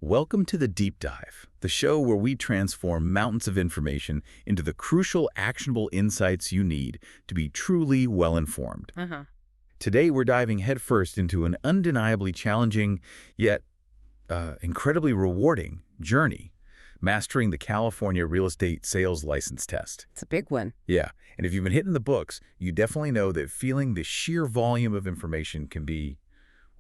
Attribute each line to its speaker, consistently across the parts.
Speaker 1: Welcome to the Deep Dive, the show where we transform mountains of information into the crucial, actionable insights you need to be truly well-informed. Today, we're diving headfirst into an undeniably challenging, yet incredibly rewarding journey, mastering the California real estate sales license test.
Speaker 2: It's a big one.
Speaker 1: Yeah, and if you've been hitting the books, you definitely know that feeling the sheer volume of information can be,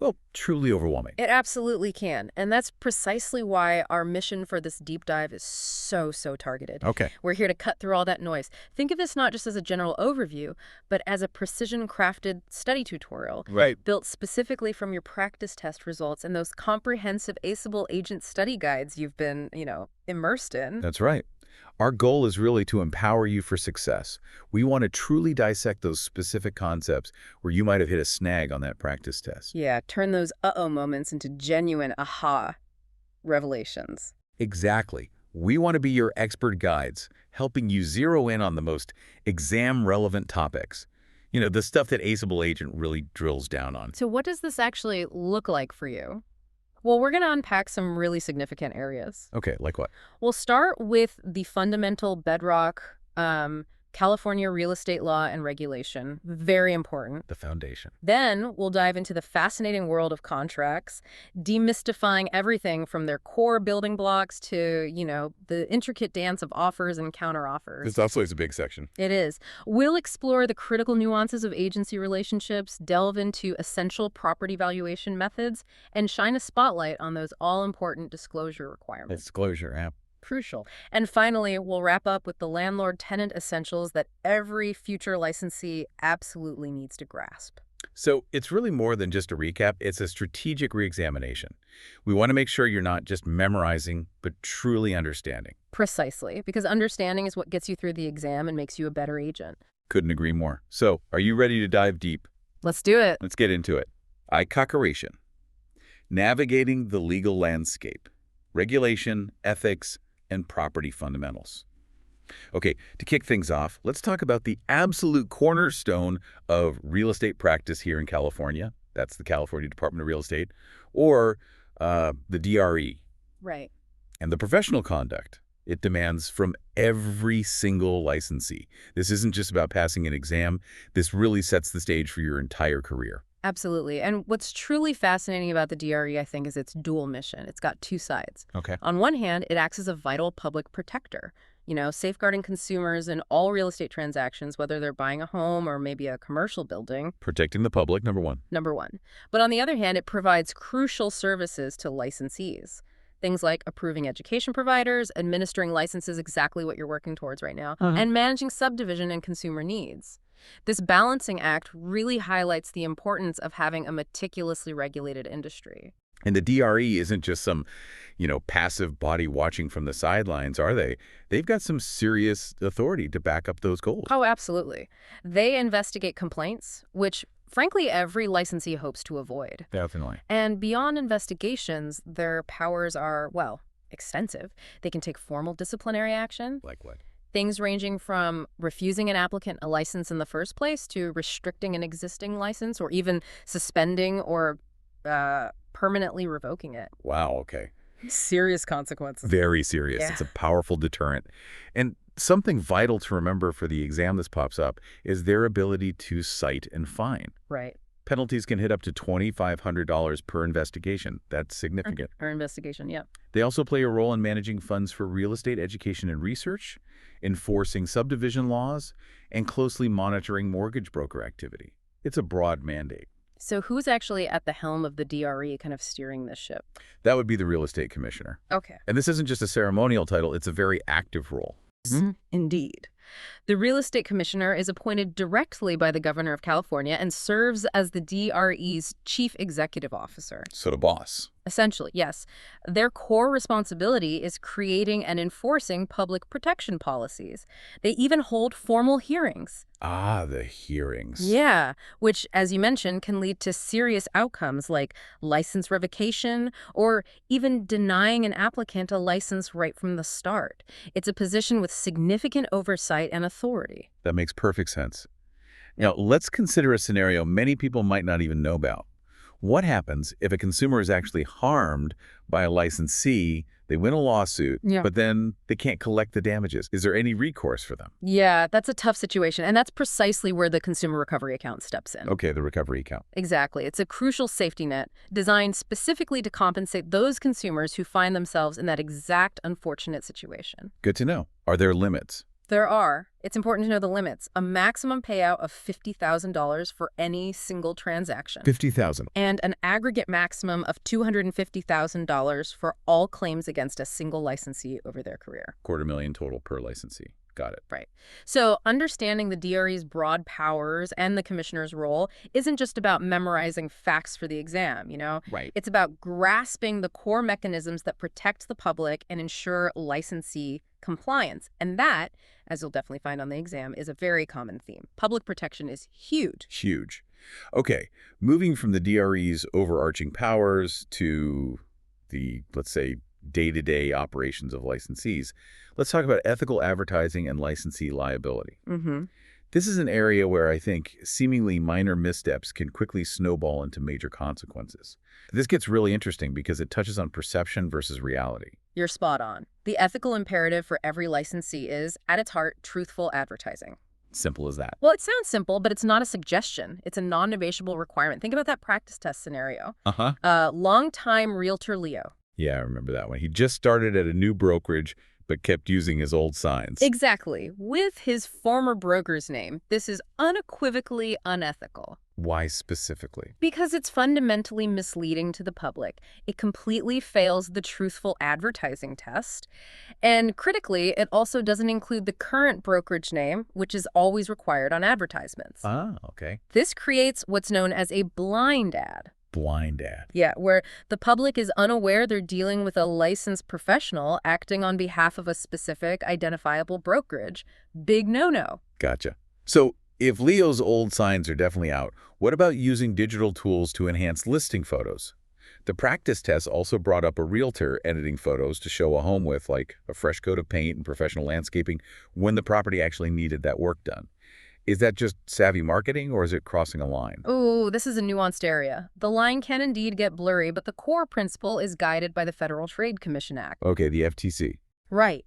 Speaker 1: well, truly overwhelming.
Speaker 2: It absolutely can. And that's precisely why our mission for this deep dive is so targeted.
Speaker 1: Okay.
Speaker 2: We're here to cut through all that noise. Think of this not just as a general overview, but as a precision-crafted study tutorial.
Speaker 1: Right.
Speaker 2: Built specifically from your practice test results and those comprehensive Aceable agent study guides you've been, immersed in.
Speaker 1: That's right. Our goal is really to empower you for success. We want to truly dissect those specific concepts where you might have hit a snag on that practice test.
Speaker 2: Yeah, turn those uh-oh moments into genuine aha revelations.
Speaker 1: Exactly. We want to be your expert guides, helping you zero in on the most exam-relevant topics. The stuff that Aceable Agent really drills down on.
Speaker 2: So what does this actually look like for you? Well, we're going to unpack some really significant areas.
Speaker 1: Okay, like what?
Speaker 2: We'll start with the fundamental bedrock California real estate law and regulation. Very important.
Speaker 1: The foundation.
Speaker 2: Then we'll dive into the fascinating world of contracts, demystifying everything from their core building blocks to, the intricate dance of offers and counteroffers.
Speaker 1: This also is a big section.
Speaker 2: It is. We'll explore the critical nuances of agency relationships, delve into essential property valuation methods, and shine a spotlight on those all-important disclosure requirements.
Speaker 1: Disclosure, yeah.
Speaker 2: Crucial. And finally, we'll wrap up with the landlord-tenant essentials that every future licensee absolutely needs to grasp.
Speaker 1: So it's really more than just a recap. It's a strategic reexamination. We want to make sure you're not just memorizing, but truly understanding.
Speaker 2: Precisely, because understanding is what gets you through the exam and makes you a better agent.
Speaker 1: Couldn't agree more. So are you ready to dive deep?
Speaker 2: Let's do it.
Speaker 1: Let's get into it. Icocuration. Navigating the legal landscape. Regulation, ethics, and property fundamentals. Okay, to kick things off, let's talk about the absolute cornerstone of real estate practice here in California. That's the California Department of Real Estate, or the DRE.
Speaker 2: Right.
Speaker 1: And the professional conduct it demands from every single licensee. This isn't just about passing an exam. This really sets the stage for your entire career.
Speaker 2: Absolutely. And what's truly fascinating about the DRE, I think, is its dual mission. It's got two sides.
Speaker 1: Okay.
Speaker 2: On one hand, it acts as a vital public protector, safeguarding consumers in all real estate transactions, whether they're buying a home or maybe a commercial building.
Speaker 1: Protecting the public, number one.
Speaker 2: Number one. But on the other hand, it provides crucial services to licensees. Things like approving education providers, administering licenses, exactly what you're working towards right now, and managing subdivision and consumer needs. This balancing act really highlights the importance of having a meticulously regulated industry.
Speaker 1: And the DRE isn't just some, passive body watching from the sidelines, are they? They've got some serious authority to back up those goals.
Speaker 2: Oh, absolutely. They investigate complaints, which, frankly, every licensee hopes to avoid.
Speaker 1: Definitely.
Speaker 2: And beyond investigations, their powers are, extensive. They can take formal disciplinary action.
Speaker 1: Like what?
Speaker 2: Things ranging from refusing an applicant a license in the first place to restricting an existing license or even suspending or permanently revoking it.
Speaker 1: Wow, okay.
Speaker 2: Serious consequences.
Speaker 1: Very serious.
Speaker 2: Yeah.
Speaker 1: It's a powerful deterrent. And something vital to remember for the exam this pops up is their ability to cite and fine.
Speaker 2: Right.
Speaker 1: Penalties can hit up to $2,500 per investigation. That's significant.
Speaker 2: Or investigation, yeah.
Speaker 1: They also play a role in managing funds for real estate education and research, enforcing subdivision laws, and closely monitoring mortgage broker activity. It's a broad mandate.
Speaker 2: So who's actually at the helm of the DRE kind of steering this ship?
Speaker 1: That would be the real estate commissioner.
Speaker 2: Okay.
Speaker 1: And this isn't just a ceremonial title, it's a very active role.
Speaker 2: Indeed. The real estate commissioner is appointed directly by the governor of California and serves as the DRE's chief executive officer.
Speaker 1: So the boss.
Speaker 2: Essentially, yes. Their core responsibility is creating and enforcing public protection policies. They even hold formal hearings.
Speaker 1: Ah, the hearings.
Speaker 2: Yeah, which, as you mentioned, can lead to serious outcomes like license revocation or even denying an applicant a license right from the start. It's a position with significant oversight and authority.
Speaker 1: That makes perfect sense. Now, let's consider a scenario many people might not even know about. What happens if a consumer is actually harmed by a licensee, they win a lawsuit, but then they can't collect the damages? Is there any recourse for them?
Speaker 2: Yeah, that's a tough situation, and that's precisely where the consumer recovery account steps in.
Speaker 1: Okay, the recovery account.
Speaker 2: Exactly. It's a crucial safety net designed specifically to compensate those consumers who find themselves in that exact unfortunate situation.
Speaker 1: Good to know. Are there limits?
Speaker 2: There are. It's important to know the limits. A maximum payout of $50,000 for any single transaction.
Speaker 1: $50,000.
Speaker 2: And an aggregate maximum of $250,000 for all claims against a single licensee over their career.
Speaker 1: $250,000 total per licensee. Got it.
Speaker 2: Right. So understanding the DRE's broad powers and the commissioner's role isn't just about memorizing facts for the exam,
Speaker 1: Right.
Speaker 2: It's about grasping the core mechanisms that protect the public and ensure licensee compliance. And that, as you'll definitely find on the exam, is a very common theme. Public protection is huge.
Speaker 1: Huge. Okay, moving from the DRE's overarching powers to the, let's say, day-to-day operations of licensees, let's talk about ethical advertising and licensee liability. This is an area where I think seemingly minor missteps can quickly snowball into major consequences. This gets really interesting because it touches on perception versus reality.
Speaker 2: You're spot on. The ethical imperative for every licensee is, at its heart, truthful advertising.
Speaker 1: Simple as that.
Speaker 2: Well, it sounds simple, but it's not a suggestion. It's a non-negotiable requirement. Think about that practice test scenario. Longtime realtor Leo.
Speaker 1: Yeah, I remember that one. He just started at a new brokerage, but kept using his old signs.
Speaker 2: Exactly. With his former broker's name, this is unequivocally unethical.
Speaker 1: Why specifically?
Speaker 2: Because it's fundamentally misleading to the public. It completely fails the truthful advertising test. And critically, it also doesn't include the current brokerage name, which is always required on advertisements.
Speaker 1: Ah, okay.
Speaker 2: This creates what's known as a blind ad.
Speaker 1: Blind ad.
Speaker 2: Yeah, where the public is unaware they're dealing with a licensed professional acting on behalf of a specific identifiable brokerage. Big no-no.
Speaker 1: Gotcha. So if Leo's old signs are definitely out, what about using digital tools to enhance listing photos? The practice test also brought up a realtor editing photos to show a home with, like, a fresh coat of paint and professional landscaping when the property actually needed that work done. Is that just savvy marketing, or is it crossing a line?
Speaker 2: Ooh, this is a nuanced area. The line can indeed get blurry, but the core principle is guided by the Federal Trade Commission Act.
Speaker 1: Okay, the FTC.
Speaker 2: Right.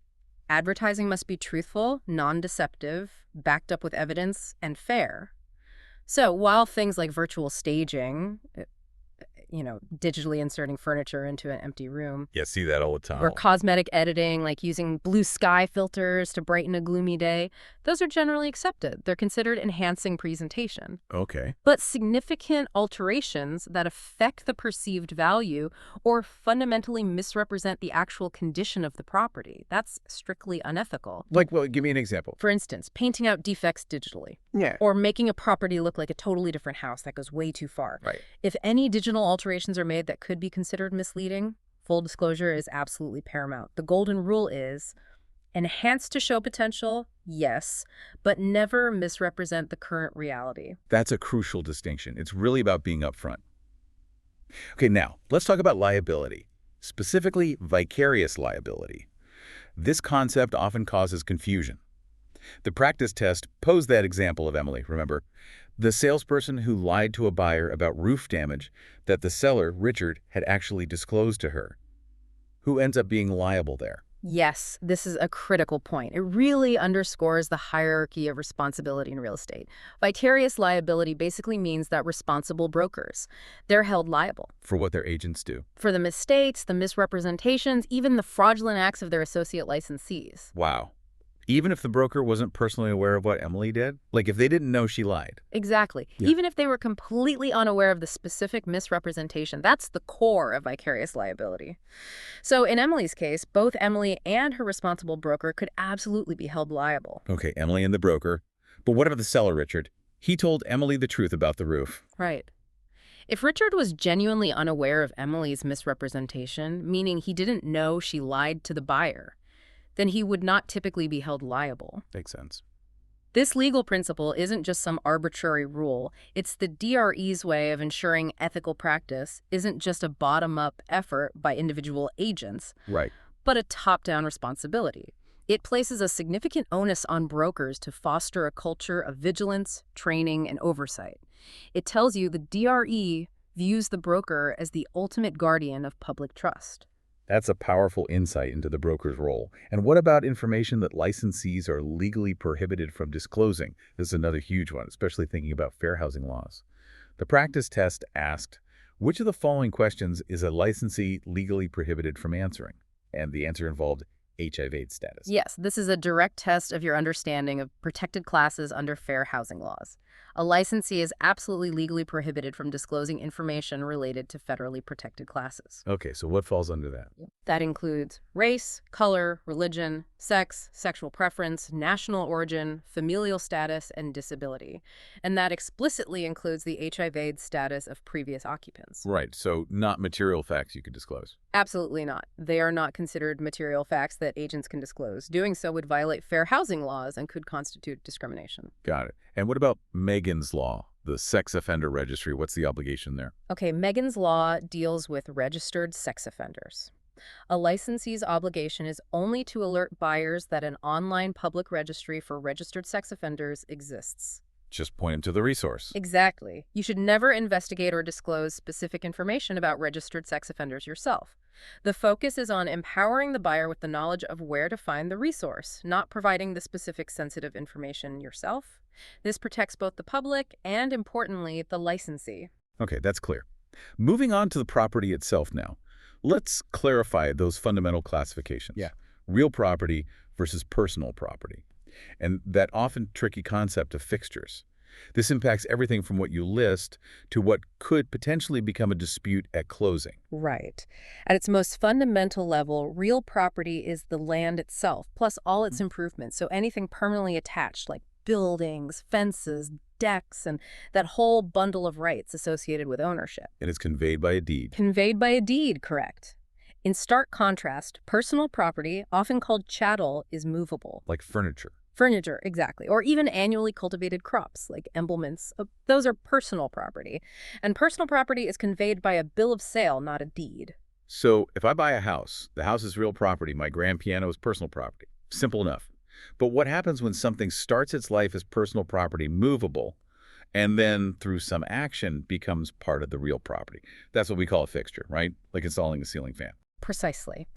Speaker 2: Advertising must be truthful, non-deceptive, backed up with evidence, and fair. So while things like virtual staging, digitally inserting furniture into an empty room.
Speaker 1: Yeah, see that all the time.
Speaker 2: Or cosmetic editing, like using blue sky filters to brighten a gloomy day, those are generally accepted. They're considered enhancing presentation.
Speaker 1: Okay.
Speaker 2: But significant alterations that affect the perceived value or fundamentally misrepresent the actual condition of the property, that's strictly unethical.
Speaker 1: Like, well, give me an example.
Speaker 2: For instance, painting out defects digitally.
Speaker 1: Yeah.
Speaker 2: Or making a property look like a totally different house that goes way too far.
Speaker 1: Right.
Speaker 2: If any digital alterations are made that could be considered misleading, full disclosure is absolutely paramount. The golden rule is enhance to show potential, yes, but never misrepresent the current reality.
Speaker 1: That's a crucial distinction. It's really about being upfront. Okay, now, let's talk about liability, specifically vicarious liability. This concept often causes confusion. The practice test posed that example of Emily, remember? The salesperson who lied to a buyer about roof damage that the seller, Richard, had actually disclosed to her. Who ends up being liable there?
Speaker 2: Yes, this is a critical point. It really underscores the hierarchy of responsibility in real estate. Vicarious liability basically means that responsible brokers, they're held liable.
Speaker 1: For what their agents do.
Speaker 2: For the mistakes, the misrepresentations, even the fraudulent acts of their associate licensees.
Speaker 1: Wow. Even if the broker wasn't personally aware of what Emily did? Like if they didn't know she lied?
Speaker 2: Exactly.
Speaker 1: Yeah.
Speaker 2: Even if they were completely unaware of the specific misrepresentation, that's the core of vicarious liability. So in Emily's case, both Emily and her responsible broker could absolutely be held liable.
Speaker 1: Okay, Emily and the broker. But what about the seller, Richard? He told Emily the truth about the roof.
Speaker 2: Right. If Richard was genuinely unaware of Emily's misrepresentation, meaning he didn't know she lied to the buyer, then he would not typically be held liable.
Speaker 1: Makes sense.
Speaker 2: This legal principle isn't just some arbitrary rule. It's the DRE's way of ensuring ethical practice isn't just a bottom-up effort by individual agents,
Speaker 1: Right.
Speaker 2: but a top-down responsibility. It places a significant onus on brokers to foster a culture of vigilance, training, and oversight. It tells you the DRE views the broker as the ultimate guardian of public trust.
Speaker 1: That's a powerful insight into the broker's role. And what about information that licensees are legally prohibited from disclosing? This is another huge one, especially thinking about fair housing laws. The practice test asked, which of the following questions is a licensee legally prohibited from answering? And the answer involved HIV/AIDS status.
Speaker 2: Yes, this is a direct test of your understanding of protected classes under fair housing laws. A licensee is absolutely legally prohibited from disclosing information related to federally protected classes.
Speaker 1: Okay, so what falls under that?
Speaker 2: That includes race, color, religion, sex, sexual preference, national origin, familial status, and disability. And that explicitly includes the HIV/AIDS status of previous occupants.
Speaker 1: Right, so not material facts you could disclose.
Speaker 2: Absolutely not. They are not considered material facts that agents can disclose. Doing so would violate fair housing laws and could constitute discrimination.
Speaker 1: Got it. And what about Megan's Law, the sex offender registry? What's the obligation there?
Speaker 2: Okay, Megan's Law deals with registered sex offenders. A licensee's obligation is only to alert buyers that an online public registry for registered sex offenders exists.
Speaker 1: Just point them to the resource.
Speaker 2: Exactly. You should never investigate or disclose specific information about registered sex offenders yourself. The focus is on empowering the buyer with the knowledge of where to find the resource, not providing the specific sensitive information yourself. This protects both the public and, importantly, the licensee.
Speaker 1: Okay, that's clear. Moving on to the property itself now. Let's clarify those fundamental classifications.
Speaker 3: Yeah.
Speaker 1: Real property versus personal property. And that often tricky concept of fixtures. This impacts everything from what you list to what could potentially become a dispute at closing.
Speaker 2: Right. At its most fundamental level, real property is the land itself, plus all its improvements, so anything permanently attached, like buildings, fences, decks, and that whole bundle of rights associated with ownership.
Speaker 1: And it's conveyed by a deed.
Speaker 2: Conveyed by a deed, correct. In stark contrast, personal property, often called chattel, is movable.
Speaker 1: Like furniture.
Speaker 2: Furniture, exactly. Or even annually cultivated crops, like emblements. Those are personal property. And personal property is conveyed by a bill of sale, not a deed.
Speaker 1: So if I buy a house, the house is real property, my grand piano is personal property. Simple enough. But what happens when something starts its life as personal property, movable, and then through some action becomes part of the real property? That's what we call a fixture, right? Like installing a ceiling fan.
Speaker 2: Precisely.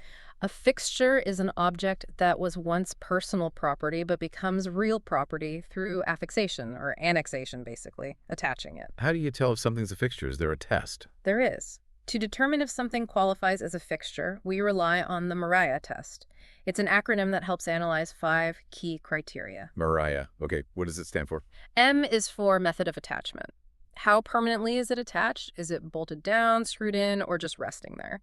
Speaker 2: A fixture is an object that was once personal property but becomes real property through affixation, or annexation, basically, attaching it.
Speaker 1: How do you tell if something's a fixture? Is there a test?
Speaker 2: There is. To determine if something qualifies as a fixture, we rely on the Mariah test. It's an acronym that helps analyze 5 key criteria.
Speaker 1: Mariah. Okay, what does it stand for?
Speaker 2: M is for method of attachment. How permanently is it attached? Is it bolted down, screwed in, or just resting there?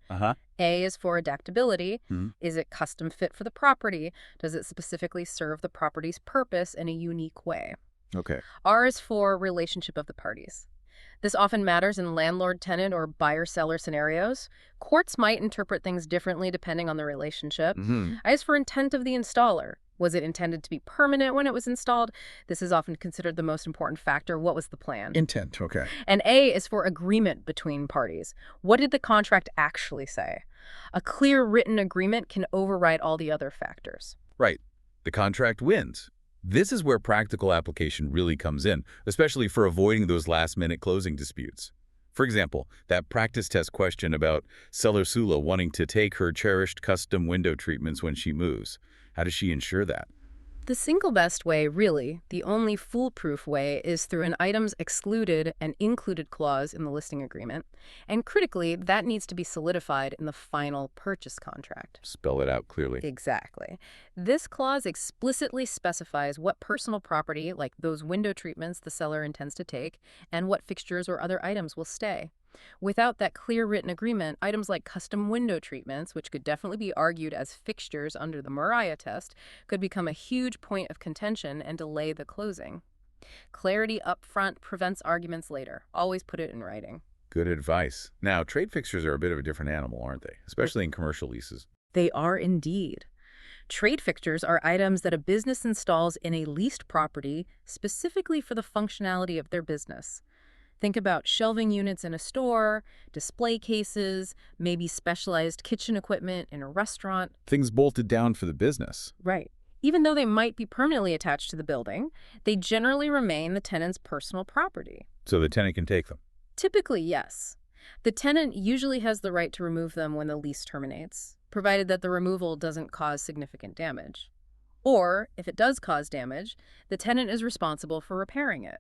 Speaker 2: A is for adaptability. Is it custom fit for the property? Does it specifically serve the property's purpose in a unique way?
Speaker 1: Okay.
Speaker 2: R is for relationship of the parties. This often matters in landlord-tenant or buyer-seller scenarios. Courts might interpret things differently depending on the relationship. I is for intent of the installer. Was it intended to be permanent when it was installed? This is often considered the most important factor. What was the plan?
Speaker 3: Intent, okay.
Speaker 2: And A is for agreement between parties. What did the contract actually say? A clear written agreement can override all the other factors.
Speaker 1: Right. The contract wins. This is where practical application really comes in, especially for avoiding those last-minute closing disputes. For example, that practice test question about seller Sula wanting to take her cherished custom window treatments when she moves. How does she ensure that?
Speaker 2: The single best way, really, the only foolproof way, is through an items excluded and included clause in the listing agreement. And critically, that needs to be solidified in the final purchase contract.
Speaker 1: Spell it out clearly.
Speaker 2: Exactly. This clause explicitly specifies what personal property, like those window treatments the seller intends to take, and what fixtures or other items will stay. Without that clear written agreement, items like custom window treatments, which could definitely be argued as fixtures under the Mariah test, could become a huge point of contention and delay the closing. Clarity up front prevents arguments later. Always put it in writing.
Speaker 1: Good advice. Now, trade fixtures are a bit of a different animal, aren't they? Especially in commercial leases.
Speaker 2: They are indeed. Trade fixtures are items that a business installs in a leased property specifically for the functionality of their business. Think about shelving units in a store, display cases, maybe specialized kitchen equipment in a restaurant.
Speaker 1: Things bolted down for the business.
Speaker 2: Right. Even though they might be permanently attached to the building, they generally remain the tenant's personal property.
Speaker 1: So the tenant can take them.
Speaker 2: Typically, yes. The tenant usually has the right to remove them when the lease terminates, provided that the removal doesn't cause significant damage. Or, if it does cause damage, the tenant is responsible for repairing it.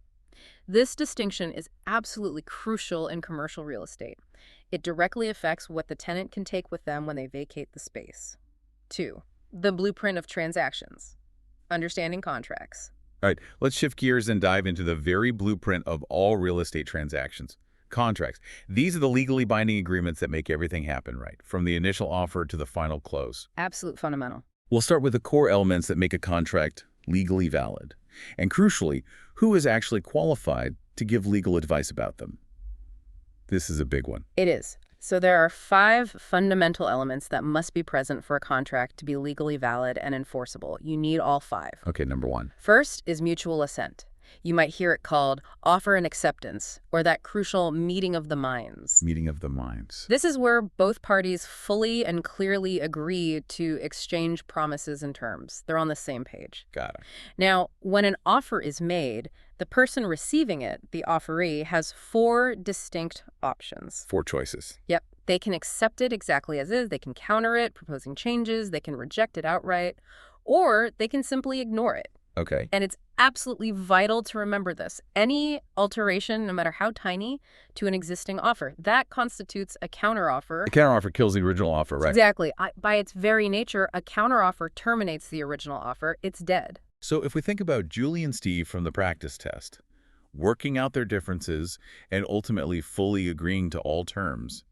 Speaker 2: This distinction is absolutely crucial in commercial real estate. It directly affects what the tenant can take with them when they vacate the space. 2. The blueprint of transactions. Understanding contracts.
Speaker 1: All right, let's shift gears and dive into the very blueprint of all real estate transactions. Contracts. These are the legally binding agreements that make everything happen, right? From the initial offer to the final close.
Speaker 2: Absolute fundamental.
Speaker 1: We'll start with the core elements that make a contract legally valid. And crucially, who is actually qualified to give legal advice about them? This is a big one.
Speaker 2: It is. So there are 5 fundamental elements that must be present for a contract to be legally valid and enforceable. You need all 5.
Speaker 1: Okay, number 1.
Speaker 2: First is mutual assent. You might hear it called offer and acceptance, or that crucial meeting of the minds.
Speaker 1: Meeting of the minds.
Speaker 2: This is where both parties fully and clearly agree to exchange promises and terms. They're on the same page.
Speaker 1: Got it.
Speaker 2: Now, when an offer is made, the person receiving it, the offeree, has 4 distinct options.
Speaker 1: 4 choices.
Speaker 2: Yep. They can accept it exactly as is, they can counter it, proposing changes, they can reject it outright, or they can simply ignore it.
Speaker 1: Okay.
Speaker 2: And it's absolutely vital to remember this. Any alteration, no matter how tiny, to an existing offer, that constitutes a counteroffer.
Speaker 1: The counteroffer kills the original offer, right?
Speaker 2: Exactly. By its very nature, a counteroffer terminates the original offer. It's dead.
Speaker 1: So if we think about Julie and Steve from the practice test, working out their differences and ultimately fully agreeing to all terms,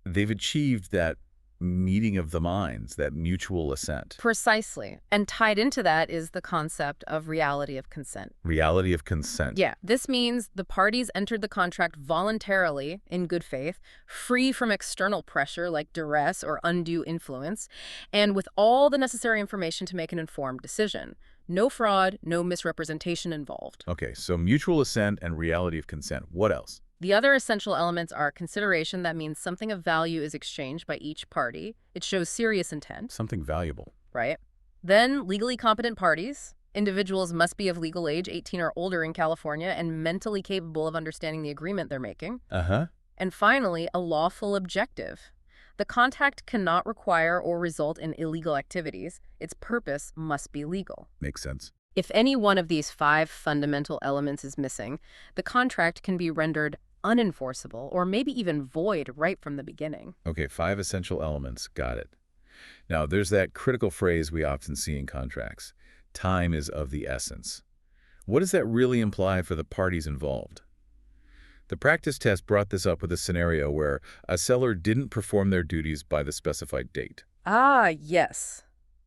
Speaker 1: they've achieved that meeting of the minds, that mutual assent.
Speaker 2: Precisely. And tied into that is the concept of reality of consent.
Speaker 1: Reality of consent.
Speaker 2: Yeah. This means the parties entered the contract voluntarily, in good faith, free from external pressure like duress or undue influence, and with all the necessary information to make an informed decision. No fraud, no misrepresentation involved.
Speaker 1: Okay, so mutual assent and reality of consent. What else?
Speaker 2: The other essential elements are consideration. That means something of value is exchanged by each party. It shows serious intent.
Speaker 1: Something valuable.
Speaker 2: Right. Then legally competent parties. Individuals must be of legal age, 18 or older in California, and mentally capable of understanding the agreement they're making.
Speaker 1: Uh-huh.
Speaker 2: And finally, a lawful objective. The contract cannot require or result in illegal activities. Its purpose must be legal.
Speaker 1: Makes sense.
Speaker 2: If any one of these 5 fundamental elements is missing, the contract can be rendered unenforceable or maybe even void right from the beginning.
Speaker 1: Okay, 5 essential elements. Got it. Now, there's that critical phrase we often see in contracts. Time is of the essence. What does that really imply for the parties involved? The practice test brought this up with a scenario where a seller didn't perform their duties by the specified date.
Speaker 2: Ah, yes.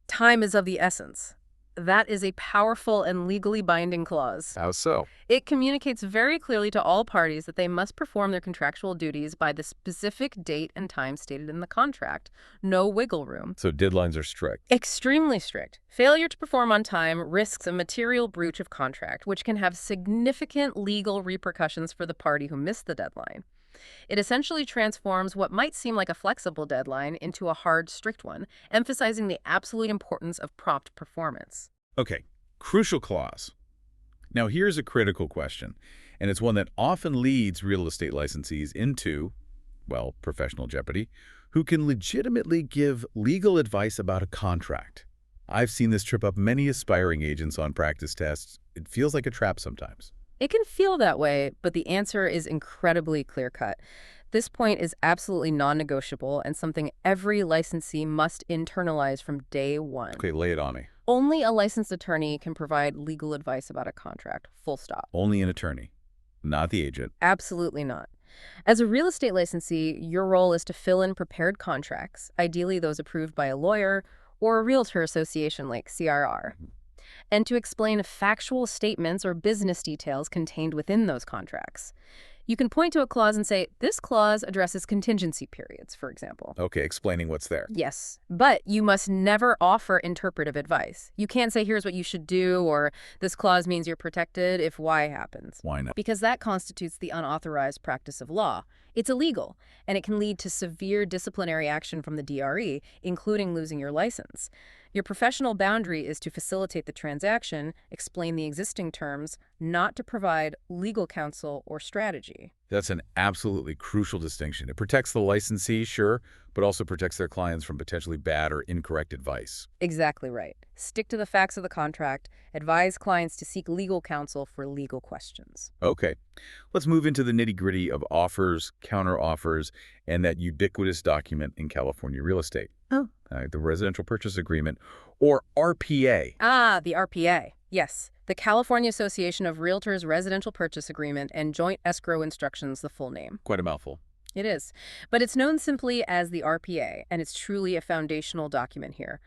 Speaker 2: Time is of the essence. That is a powerful and legally binding clause.
Speaker 1: How so?
Speaker 2: It communicates very clearly to all parties that they must perform their contractual duties by the specific date and time stated in the contract. No wiggle room.
Speaker 1: So deadlines are strict.
Speaker 2: Extremely strict. Failure to perform on time risks a material breach of contract, which can have significant legal repercussions for the party who missed the deadline. It essentially transforms what might seem like a flexible deadline into a hard, strict one, emphasizing the absolute importance of prompt performance.
Speaker 1: Okay, crucial clause. Now here's a critical question, and it's one that often leads real estate licensees into, well, professional jeopardy, who can legitimately give legal advice about a contract. I've seen this trip up many aspiring agents on practice tests. It feels like a trap sometimes.
Speaker 2: It can feel that way, but the answer is incredibly clear-cut. This point is absolutely non-negotiable and something every licensee must internalize from day one.
Speaker 1: Okay, lay it on me.
Speaker 2: Only a licensed attorney can provide legal advice about a contract, full stop.
Speaker 1: Only an attorney, not the agent.
Speaker 2: Absolutely not. As a real estate licensee, your role is to fill in prepared contracts, ideally those approved by a lawyer or a realtor association like CRR, and to explain factual statements or business details contained within those contracts. You can point to a clause and say, this clause addresses contingency periods, for example.
Speaker 1: Okay, explaining what's there.
Speaker 2: Yes, but you must never offer interpretive advice. You can't say, here's what you should do, or this clause means you're protected if Y happens.
Speaker 1: Why not?
Speaker 2: Because that constitutes the unauthorized practice of law. It's illegal, and it can lead to severe disciplinary action from the DRE, including losing your license. Your professional boundary is to facilitate the transaction, explain the existing terms, not to provide legal counsel or strategy.
Speaker 1: That's an absolutely crucial distinction. It protects the licensee, sure, but also protects their clients from potentially bad or incorrect advice.
Speaker 2: Exactly right. Stick to the facts of the contract. Advise clients to seek legal counsel for legal questions.
Speaker 1: Okay, let's move into the nitty-gritty of offers, counter-offers, and that ubiquitous document in California real estate,
Speaker 2: Oh.
Speaker 1: the Residential Purchase Agreement, or RPA.
Speaker 2: Ah, the RPA. Yes. The California Association of Realtors Residential Purchase Agreement and Joint Escrow Instructions, the full name.
Speaker 1: Quite a mouthful.
Speaker 2: It is. But it's known simply as the RPA, and it's truly a foundational document here.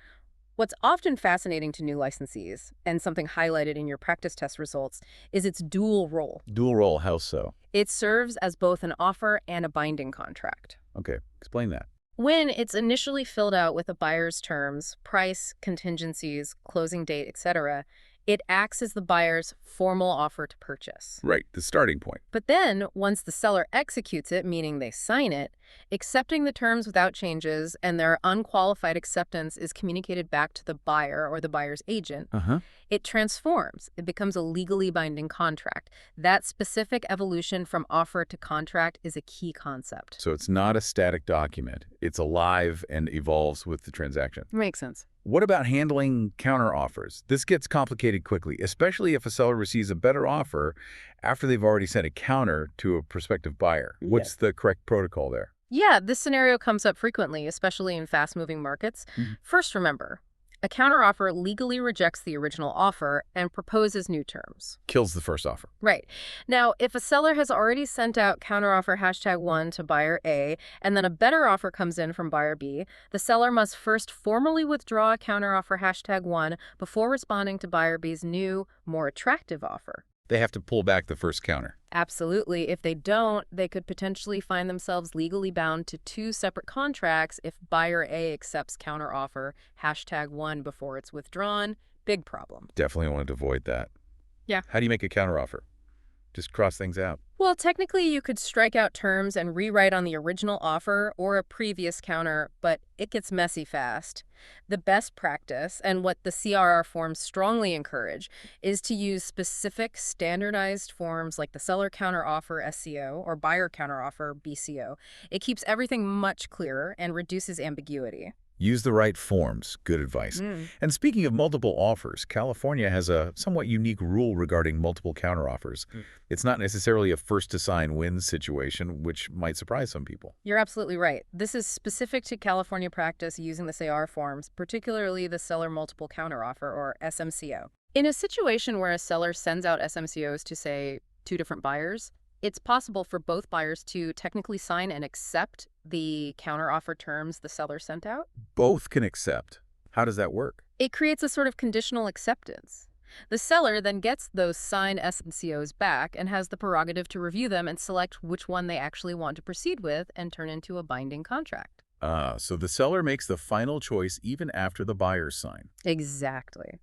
Speaker 2: What's often fascinating to new licensees, and something highlighted in your practice test results, is its dual role.
Speaker 1: Dual role, how so?
Speaker 2: It serves as both an offer and a binding contract.
Speaker 1: Okay, explain that.
Speaker 2: When it's initially filled out with a buyer's terms, price, contingencies, closing date, etc., it acts as the buyer's formal offer to purchase.
Speaker 1: Right, the starting point.
Speaker 2: But then, once the seller executes it, meaning they sign it, accepting the terms without changes and their unqualified acceptance is communicated back to the buyer or the buyer's agent, it transforms. It becomes a legally binding contract. That specific evolution from offer to contract is a key concept.
Speaker 1: So it's not a static document. It's alive and evolves with the transaction.
Speaker 2: Makes sense.
Speaker 1: What about handling counteroffers? This gets complicated quickly, especially if a seller receives a better offer after they've already sent a counter to a prospective buyer. What's the correct protocol there?
Speaker 2: Yeah, this scenario comes up frequently, especially in fast-moving markets. First, remember, a counteroffer legally rejects the original offer and proposes new terms.
Speaker 1: Kills the first offer.
Speaker 2: Right. Now, if a seller has already sent out counteroffer #1 to buyer A, and then a better offer comes in from buyer B, the seller must first formally withdraw counteroffer #1 before responding to buyer B's new, more attractive offer.
Speaker 1: They have to pull back the first counter.
Speaker 2: Absolutely. If they don't, they could potentially find themselves legally bound to two separate contracts if buyer A accepts counteroffer #1 before it's withdrawn. Big problem.
Speaker 1: Definitely wanted to avoid that.
Speaker 2: Yeah.
Speaker 1: How do you make a counteroffer? Just cross things out.
Speaker 2: Well, technically, you could strike out terms and rewrite on the original offer or a previous counter, but it gets messy fast. The best practice, and what the CRR forms strongly encourage, is to use specific standardized forms like the seller counteroffer SCO or buyer counteroffer BCO. It keeps everything much clearer and reduces ambiguity.
Speaker 1: Use the right forms. Good advice. And speaking of multiple offers, California has a somewhat unique rule regarding multiple counteroffers. It's not necessarily a first-to-sign wins situation, which might surprise some people.
Speaker 2: You're absolutely right. This is specific to California practice using the SAR forms, particularly the seller multiple counteroffer, or SMCO. In a situation where a seller sends out SMCOs to, say, two different buyers, it's possible for both buyers to technically sign and accept the counteroffer terms the seller sent out.
Speaker 1: Both can accept. How does that work?
Speaker 2: It creates a sort of conditional acceptance. The seller then gets those signed SMCOs back and has the prerogative to review them and select which one they actually want to proceed with and turn into a binding contract.
Speaker 1: So the seller makes the final choice even after the buyers sign.
Speaker 2: Exactly.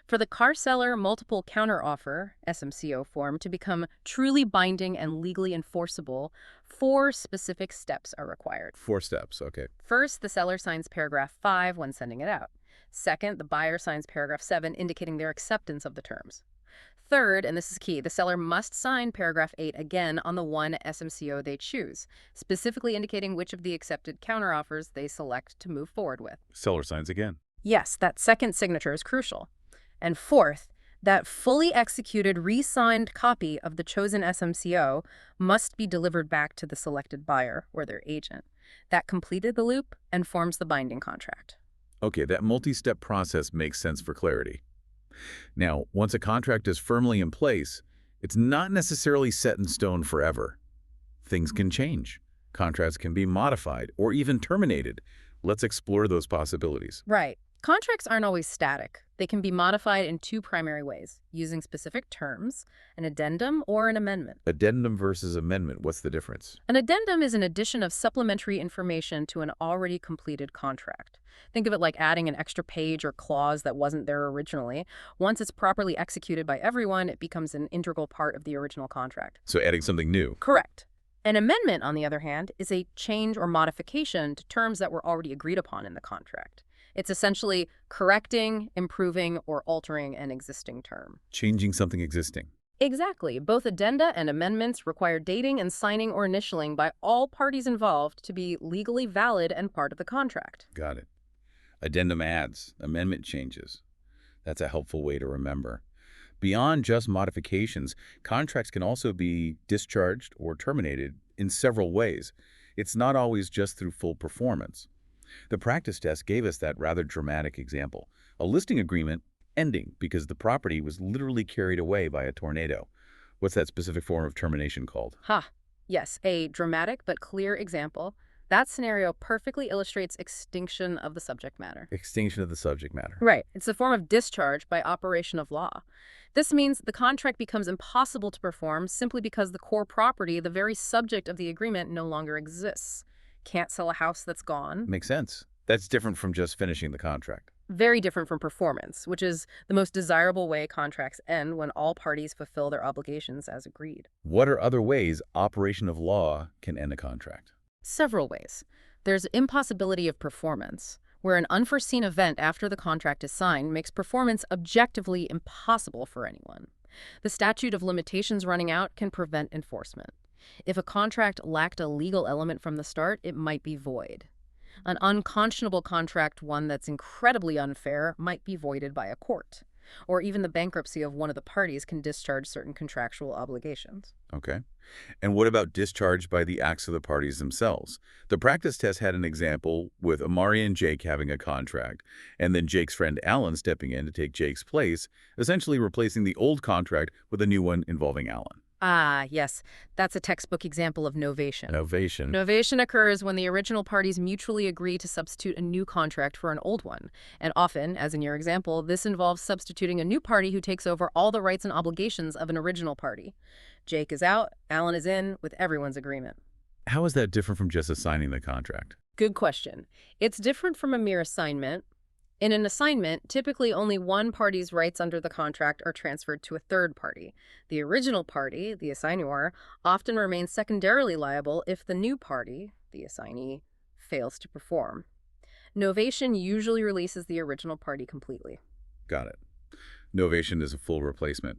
Speaker 2: For the car seller multiple counteroffer, SMCO form, to become truly binding and legally enforceable, 4 specific steps are required.
Speaker 1: 4 steps, okay.
Speaker 2: First, the seller signs paragraph 5 when sending it out. Second, the buyer signs paragraph 7, indicating their acceptance of the terms. Third, and this is key, the seller must sign paragraph 8 again on the one SMCO they choose, specifically indicating which of the accepted counteroffers they select to move forward with.
Speaker 1: Seller signs again.
Speaker 2: Yes, that second signature is crucial. And fourth, that fully executed, re-signed copy of the chosen SMCO must be delivered back to the selected buyer or their agent. That completed the loop and forms the binding contract.
Speaker 1: Okay, that multi-step process makes sense for clarity. Now, once a contract is firmly in place, it's not necessarily set in stone forever. Things can change. Contracts can be modified or even terminated. Let's explore those possibilities.
Speaker 2: Right. Contracts aren't always static. They can be modified in 2 primary ways, using specific terms, an addendum or an amendment.
Speaker 1: Addendum versus amendment, what's the difference?
Speaker 2: An addendum is an addition of supplementary information to an already completed contract. Think of it like adding an extra page or clause that wasn't there originally. Once it's properly executed by everyone, it becomes an integral part of the original contract.
Speaker 1: So adding something new.
Speaker 2: Correct. An amendment, on the other hand, is a change or modification to terms that were already agreed upon in the contract. It's essentially correcting, improving, or altering an existing term.
Speaker 1: Changing something existing.
Speaker 2: Exactly. Both addenda and amendments require dating and signing or initialing by all parties involved to be legally valid and part of the contract.
Speaker 1: Got it. Addendum adds, amendment changes. That's a helpful way to remember. Beyond just modifications, contracts can also be discharged or terminated in several ways. It's not always just through full performance. The practice test gave us that rather dramatic example. A listing agreement ending because the property was literally carried away by a tornado. What's that specific form of termination called?
Speaker 2: Yes, a dramatic but clear example. That scenario perfectly illustrates extinction of the subject matter.
Speaker 1: Extinction of the subject matter.
Speaker 2: Right. It's a form of discharge by operation of law. This means the contract becomes impossible to perform simply because the core property, the very subject of the agreement, no longer exists. Can't sell a house that's gone.
Speaker 1: Makes sense. That's different from just finishing the contract.
Speaker 2: Very different from performance, which is the most desirable way contracts end when all parties fulfill their obligations as agreed.
Speaker 1: What are other ways operation of law can end a contract?
Speaker 2: Several ways. There's impossibility of performance, where an unforeseen event after the contract is signed makes performance objectively impossible for anyone. The statute of limitations running out can prevent enforcement. If a contract lacked a legal element from the start, it might be void. An unconscionable contract, one that's incredibly unfair, might be voided by a court. Or even the bankruptcy of one of the parties can discharge certain contractual obligations.
Speaker 1: Okay. And what about discharge by the acts of the parties themselves? The practice test had an example with Amari and Jake having a contract, and then Jake's friend Alan stepping in to take Jake's place, essentially replacing the old contract with a new one involving Alan.
Speaker 2: Ah, yes. That's a textbook example of novation.
Speaker 1: Novation.
Speaker 2: Novation occurs when the original parties mutually agree to substitute a new contract for an old one. And often, as in your example, this involves substituting a new party who takes over all the rights and obligations of an original party. Jake is out, Alan is in, with everyone's agreement.
Speaker 1: How is that different from just assigning the contract?
Speaker 2: Good question. It's different from a mere assignment. In an assignment, typically only one party's rights under the contract are transferred to a third party. The original party, the assignor, often remains secondarily liable if the new party, the assignee, fails to perform. Novation usually releases the original party completely.
Speaker 1: Got it. Novation is a full replacement.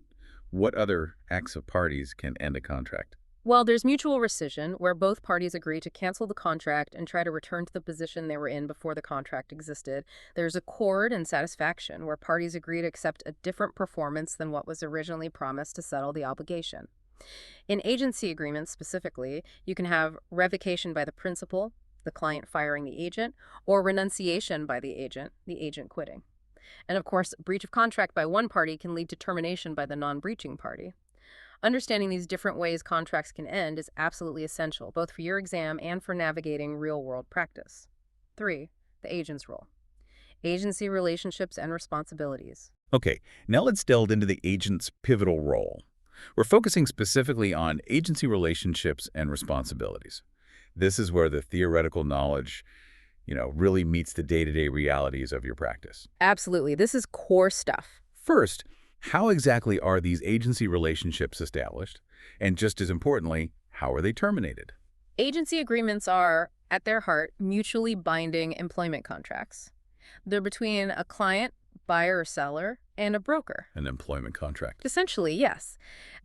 Speaker 1: What other acts of parties can end a contract?
Speaker 2: Well, there's mutual rescission, where both parties agree to cancel the contract and try to return to the position they were in before the contract existed. There's accord and satisfaction, where parties agree to accept a different performance than what was originally promised to settle the obligation. In agency agreements specifically, you can have revocation by the principal, the client firing the agent, or renunciation by the agent quitting. And of course, breach of contract by one party can lead to termination by the non-breaching party. Understanding these different ways contracts can end is absolutely essential, both for your exam and for navigating real-world practice. 3. The agent's role. Agency relationships and responsibilities.
Speaker 1: Okay, now let's delve into the agent's pivotal role. We're focusing specifically on agency relationships and responsibilities. This is where the theoretical knowledge, really meets the day-to-day realities of your practice.
Speaker 2: Absolutely. This is core stuff.
Speaker 1: First, how exactly are these agency relationships established? And just as importantly, how are they terminated?
Speaker 2: Agency agreements are, at their heart, mutually binding employment contracts. They're between a client, buyer or seller, and a broker.
Speaker 1: An employment contract.
Speaker 2: Essentially, yes.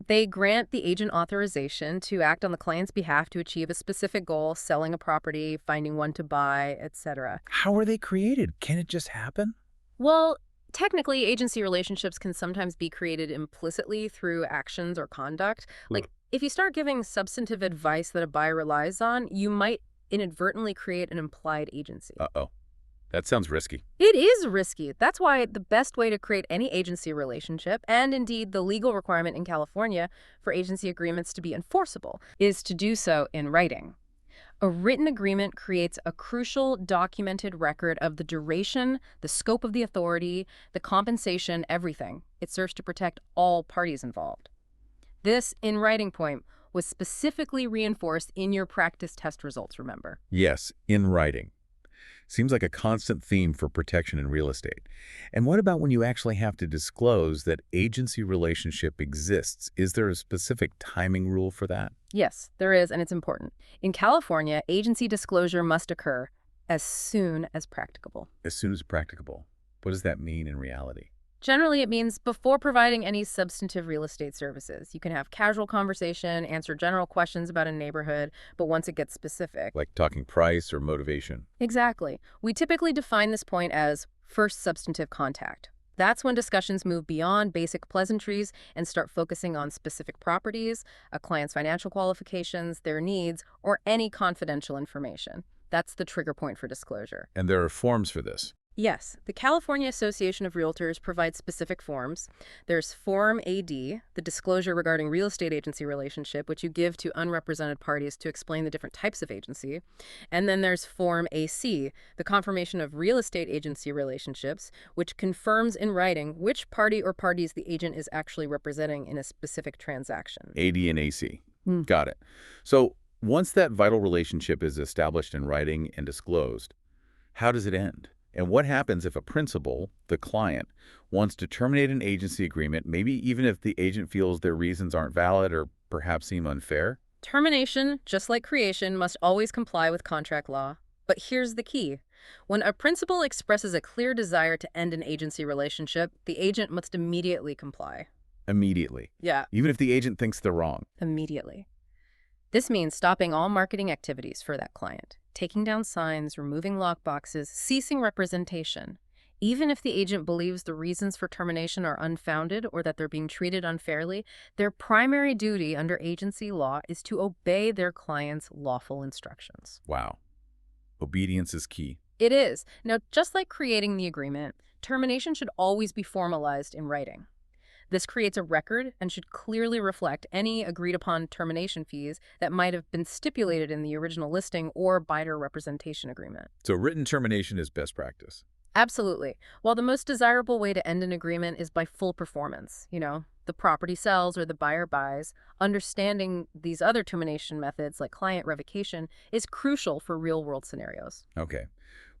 Speaker 2: They grant the agent authorization to act on the client's behalf to achieve a specific goal, selling a property, finding one to buy, etc.
Speaker 1: How are they created? Can it just happen?
Speaker 2: Well, technically, agency relationships can sometimes be created implicitly through actions or conduct. Like, if you start giving substantive advice that a buyer relies on, you might inadvertently create an implied agency.
Speaker 1: Uh-oh. That sounds risky.
Speaker 2: It is risky. That's why the best way to create any agency relationship, and indeed the legal requirement in California for agency agreements to be enforceable, is to do so in writing. A written agreement creates a crucial documented record of the duration, the scope of the authority, the compensation, everything. It serves to protect all parties involved. This in writing point was specifically reinforced in your practice test results, remember?
Speaker 1: Yes, in writing. Seems like a constant theme for protection in real estate. And what about when you actually have to disclose that agency relationship exists? Is there a specific timing rule for that?
Speaker 2: Yes, there is, and it's important. In California, agency disclosure must occur as soon as practicable.
Speaker 1: As soon as practicable. What does that mean in reality?
Speaker 2: Generally, it means before providing any substantive real estate services. You can have casual conversation, answer general questions about a neighborhood, but once it gets specific.
Speaker 1: Like talking price or motivation.
Speaker 2: Exactly. We typically define this point as first substantive contact. That's when discussions move beyond basic pleasantries and start focusing on specific properties, a client's financial qualifications, their needs, or any confidential information. That's the trigger point for disclosure.
Speaker 1: And there are forms for this.
Speaker 2: Yes, the California Association of Realtors provides specific forms. There's Form AD, the disclosure regarding real estate agency relationship, which you give to unrepresented parties to explain the different types of agency. And then there's Form AC, the confirmation of real estate agency relationships, which confirms in writing which party or parties the agent is actually representing in a specific transaction.
Speaker 1: AD and AC. Got it. So once that vital relationship is established in writing and disclosed, how does it end? And what happens if a principal, the client, wants to terminate an agency agreement, maybe even if the agent feels their reasons aren't valid or perhaps seem unfair?
Speaker 2: Termination, just like creation, must always comply with contract law. But here's the key. When a principal expresses a clear desire to end an agency relationship, the agent must immediately comply.
Speaker 1: Immediately.
Speaker 2: Yeah.
Speaker 1: Even if the agent thinks they're wrong.
Speaker 2: Immediately. This means stopping all marketing activities for that client, taking down signs, removing lockboxes, ceasing representation. Even if the agent believes the reasons for termination are unfounded or that they're being treated unfairly, their primary duty under agency law is to obey their client's lawful instructions.
Speaker 1: Wow. Obedience is key.
Speaker 2: It is. Now, just like creating the agreement, termination should always be formalized in writing. This creates a record and should clearly reflect any agreed-upon termination fees that might have been stipulated in the original listing or buyer representation agreement.
Speaker 1: So written termination is best practice.
Speaker 2: Absolutely. While the most desirable way to end an agreement is by full performance, the property sells or the buyer buys, understanding these other termination methods like client revocation is crucial for real-world scenarios.
Speaker 1: Okay.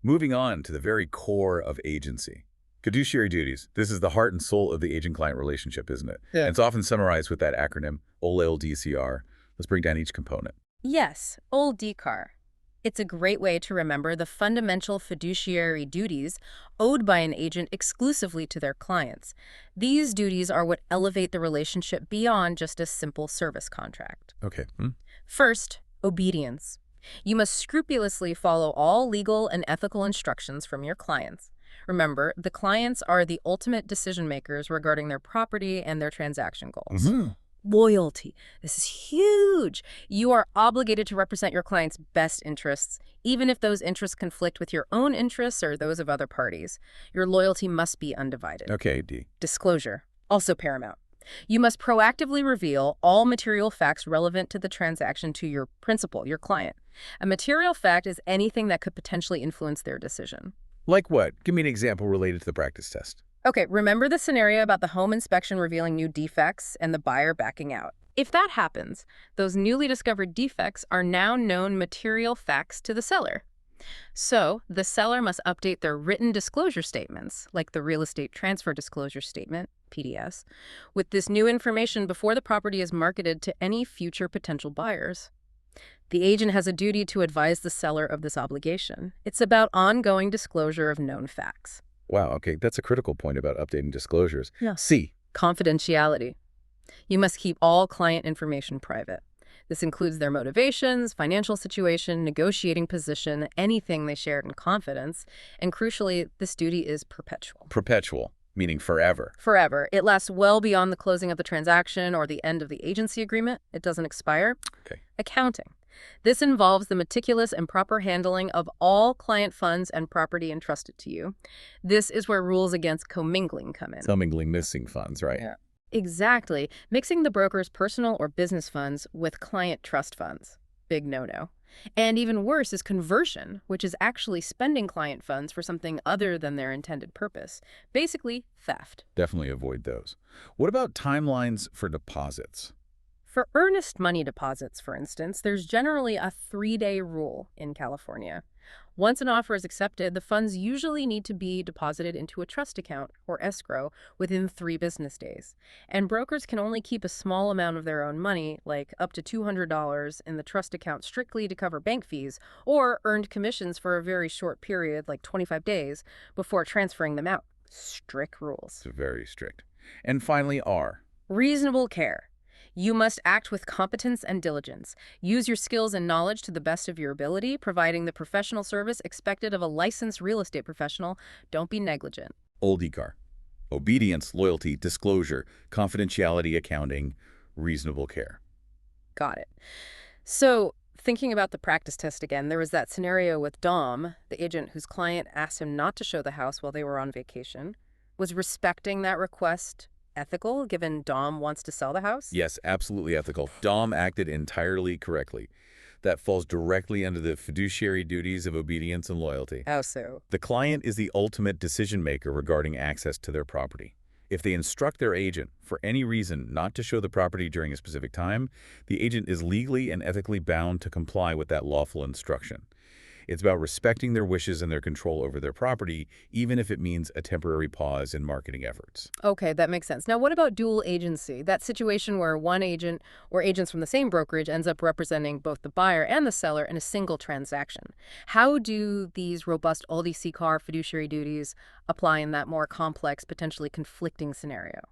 Speaker 1: Moving on to the very core of agency. Fiduciary duties. This is the heart and soul of the agent-client relationship, isn't it?
Speaker 2: Yeah.
Speaker 1: And it's often summarized with that acronym, OLDCR. Let's break down each component.
Speaker 2: Yes, OLDCR. It's a great way to remember the fundamental fiduciary duties owed by an agent exclusively to their clients. These duties are what elevate the relationship beyond just a simple service contract.
Speaker 1: Okay.
Speaker 2: First, obedience. You must scrupulously follow all legal and ethical instructions from your clients. Remember, the clients are the ultimate decision makers regarding their property and their transaction goals. Loyalty. This is huge. You are obligated to represent your client's best interests, even if those interests conflict with your own interests or those of other parties. Your loyalty must be undivided.
Speaker 1: Okay, D.
Speaker 2: Disclosure. Also paramount. You must proactively reveal all material facts relevant to the transaction to your principal, your client. A material fact is anything that could potentially influence their decision.
Speaker 1: Like what? Give me an example related to the practice test.
Speaker 2: Okay, remember the scenario about the home inspection revealing new defects and the buyer backing out. If that happens, those newly discovered defects are now known material facts to the seller. So, the seller must update their written disclosure statements, like the real estate transfer disclosure statement, PDS, with this new information before the property is marketed to any future potential buyers. The agent has a duty to advise the seller of this obligation. It's about ongoing disclosure of known facts.
Speaker 1: Wow, okay, that's a critical point about updating disclosures.
Speaker 2: Yeah.
Speaker 1: C.
Speaker 2: Confidentiality. You must keep all client information private. This includes their motivations, financial situation, negotiating position, anything they shared in confidence. And crucially, this duty is perpetual.
Speaker 1: Perpetual, meaning forever.
Speaker 2: Forever. It lasts well beyond the closing of the transaction or the end of the agency agreement. It doesn't expire.
Speaker 1: Okay.
Speaker 2: Accounting. This involves the meticulous and proper handling of all client funds and property entrusted to you. This is where rules against commingling come in.
Speaker 1: Commingling missing funds, right?
Speaker 2: Yeah. Exactly. Mixing the broker's personal or business funds with client trust funds. Big no-no. And even worse is conversion, which is actually spending client funds for something other than their intended purpose. Basically, theft.
Speaker 1: Definitely avoid those. What about timelines for deposits?
Speaker 2: For earnest money deposits, for instance, there's generally a 3-day rule in California. Once an offer is accepted, the funds usually need to be deposited into a trust account, or escrow, within 3 business days. And brokers can only keep a small amount of their own money, like up to $200, in the trust account strictly to cover bank fees, or earned commissions for a very short period, like 25 days, before transferring them out. Strict rules.
Speaker 1: It's very strict. And finally, R.
Speaker 2: Reasonable care. You must act with competence and diligence. Use your skills and knowledge to the best of your ability, providing the professional service expected of a licensed real estate professional. Don't be negligent.
Speaker 1: Oldie car. Obedience, loyalty, disclosure, confidentiality, accounting, reasonable care.
Speaker 2: Got it. So, thinking about the practice test again, there was that scenario with Dom, the agent whose client asked him not to show the house while they were on vacation. Was respecting that request ethical, given Dom wants to sell the house?
Speaker 1: Yes, absolutely ethical. Dom acted entirely correctly. That falls directly under the fiduciary duties of obedience and loyalty.
Speaker 2: How so?
Speaker 1: The client is the ultimate decision maker regarding access to their property. If they instruct their agent, for any reason, not to show the property during a specific time, the agent is legally and ethically bound to comply with that lawful instruction. It's about respecting their wishes and their control over their property, even if it means a temporary pause in marketing efforts.
Speaker 2: Okay, that makes sense. Now, what about dual agency? That situation where one agent or agents from the same brokerage ends up representing both the buyer and the seller in a single transaction. How do these robust Aldi-C-Car fiduciary duties apply in that more complex, potentially conflicting scenario?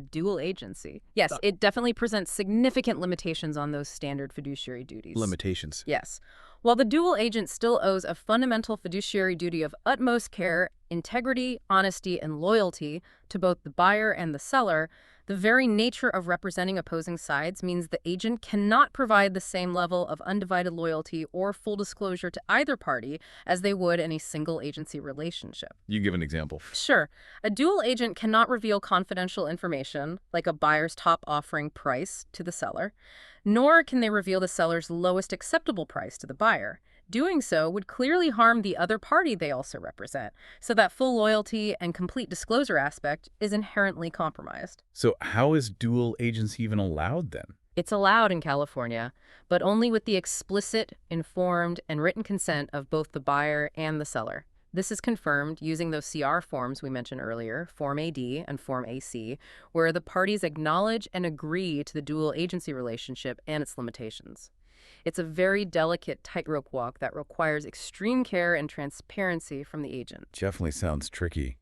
Speaker 2: Dual agency. Yes, it definitely presents significant limitations on those standard fiduciary duties.
Speaker 1: Limitations.
Speaker 2: Yes. While the dual agent still owes a fundamental fiduciary duty of utmost care, integrity, honesty, and loyalty to both the buyer and the seller, the very nature of representing opposing sides means the agent cannot provide the same level of undivided loyalty or full disclosure to either party as they would in a single agency relationship.
Speaker 1: You give an example.
Speaker 2: Sure. A dual agent cannot reveal confidential information, like a buyer's top offering price, to the seller, nor can they reveal the seller's lowest acceptable price to the buyer. Doing so would clearly harm the other party they also represent, so that full loyalty and complete disclosure aspect is inherently compromised.
Speaker 1: So how is dual agency even allowed then?
Speaker 2: It's allowed in California, but only with the explicit, informed, and written consent of both the buyer and the seller. This is confirmed using those CR forms we mentioned earlier, Form AD and Form AC, where the parties acknowledge and agree to the dual agency relationship and its limitations. It's a very delicate tightrope walk that requires extreme care and transparency from the agent.
Speaker 1: Definitely sounds tricky.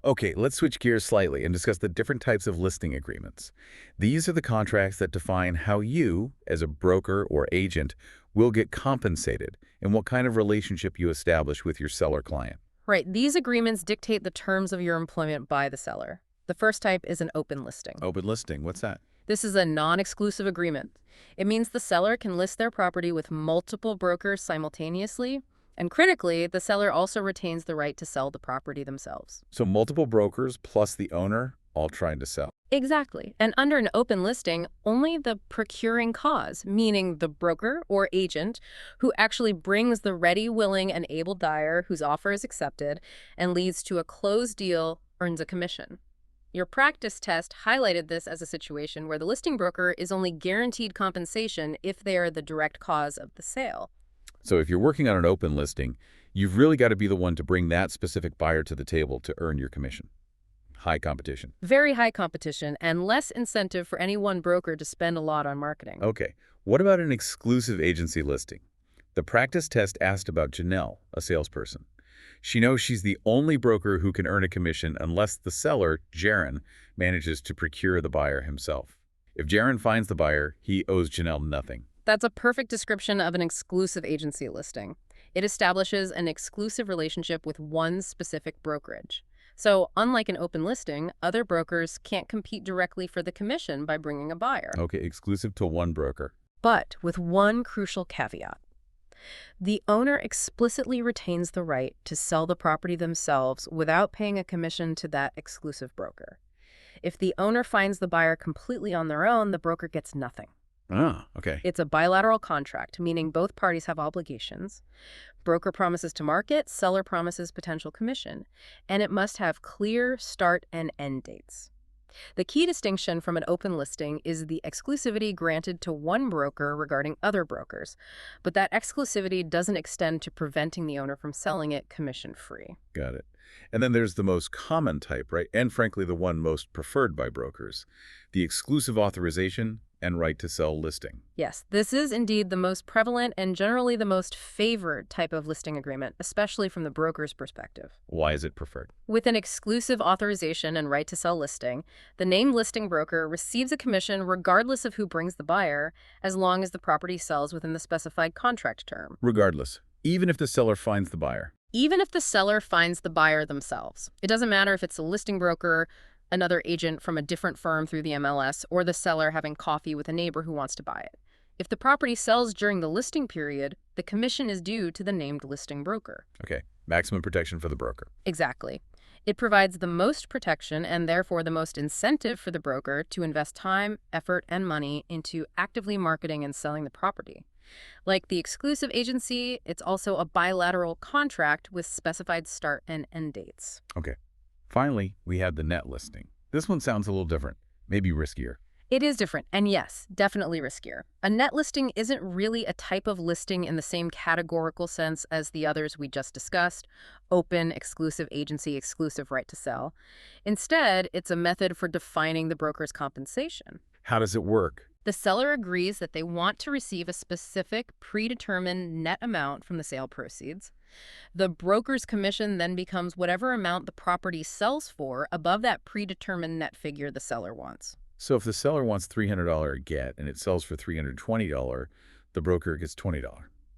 Speaker 1: Okay, let's switch gears slightly and discuss the different types of listing agreements. These are the contracts that define how you, as a broker or agent, will get compensated and what kind of relationship you establish with your seller client.
Speaker 2: Right. These agreements dictate the terms of your employment by the seller. The first type is an open listing.
Speaker 1: Open listing, what's that?
Speaker 2: This is a non-exclusive agreement. It means the seller can list their property with multiple brokers simultaneously, and critically, the seller also retains the right to sell the property themselves.
Speaker 1: So multiple brokers plus the owner all trying to sell.
Speaker 2: Exactly. And under an open listing, only the procuring cause, meaning the broker or agent who actually brings the ready, willing, and able buyer whose offer is accepted and leads to a closed deal, earns a commission. Your practice test highlighted this as a situation where the listing broker is only guaranteed compensation if they are the direct cause of the sale.
Speaker 1: So if you're working on an open listing, you've really got to be the one to bring that specific buyer to the table to earn your commission. High competition.
Speaker 2: Very high competition and less incentive for any one broker to spend a lot on marketing.
Speaker 1: Okay, what about an exclusive agency listing? The practice test asked about Janelle, a salesperson. She knows she's the only broker who can earn a commission unless the seller, Jaron, manages to procure the buyer himself. If Jaron finds the buyer, he owes Janelle nothing.
Speaker 2: That's a perfect description of an exclusive agency listing. It establishes an exclusive relationship with one specific brokerage. So, unlike an open listing, other brokers can't compete directly for the commission by bringing a buyer.
Speaker 1: Okay, exclusive to one broker.
Speaker 2: But with one crucial caveat. The owner explicitly retains the right to sell the property themselves without paying a commission to that exclusive broker. If the owner finds the buyer completely on their own, the broker gets nothing.
Speaker 1: Ah, okay.
Speaker 2: It's a bilateral contract, meaning both parties have obligations. Broker promises to market, seller promises potential commission, and it must have clear start and end dates. The key distinction from an open listing is the exclusivity granted to one broker regarding other brokers, but that exclusivity doesn't extend to preventing the owner from selling it commission-free.
Speaker 1: Got it. And then there's the most common type, right? And frankly, the one most preferred by brokers. The exclusive authorization, and right-to-sell listing.
Speaker 2: Yes, this is indeed the most prevalent and generally the most favored type of listing agreement, especially from the broker's perspective.
Speaker 1: Why is it preferred?
Speaker 2: With an exclusive authorization and right to sell listing, the named listing broker receives a commission regardless of who brings the buyer, as long as the property sells within the specified contract term.
Speaker 1: Regardless, even if the seller finds the buyer.
Speaker 2: Even if the seller finds the buyer themselves. It doesn't matter if it's a listing broker, another agent from a different firm through the MLS, or the seller having coffee with a neighbor who wants to buy it. If the property sells during the listing period, the commission is due to the named listing broker.
Speaker 1: Okay, maximum protection for the broker.
Speaker 2: Exactly. It provides the most protection and therefore the most incentive for the broker to invest time, effort, and money into actively marketing and selling the property. Like the exclusive agency, it's also a bilateral contract with specified start and end dates.
Speaker 1: Okay. Finally, we have the net listing. This one sounds a little different, maybe riskier.
Speaker 2: It is different, and yes, definitely riskier. A net listing isn't really a type of listing in the same categorical sense as the others we just discussed: open, exclusive agency, exclusive right to sell. Instead, it's a method for defining the broker's compensation.
Speaker 1: How does it work?
Speaker 2: The seller agrees that they want to receive a specific, predetermined net amount from the sale proceeds. The broker's commission then becomes whatever amount the property sells for above that predetermined net figure the seller wants.
Speaker 1: So if the seller wants $300 a get and it sells for $320, the broker gets $20.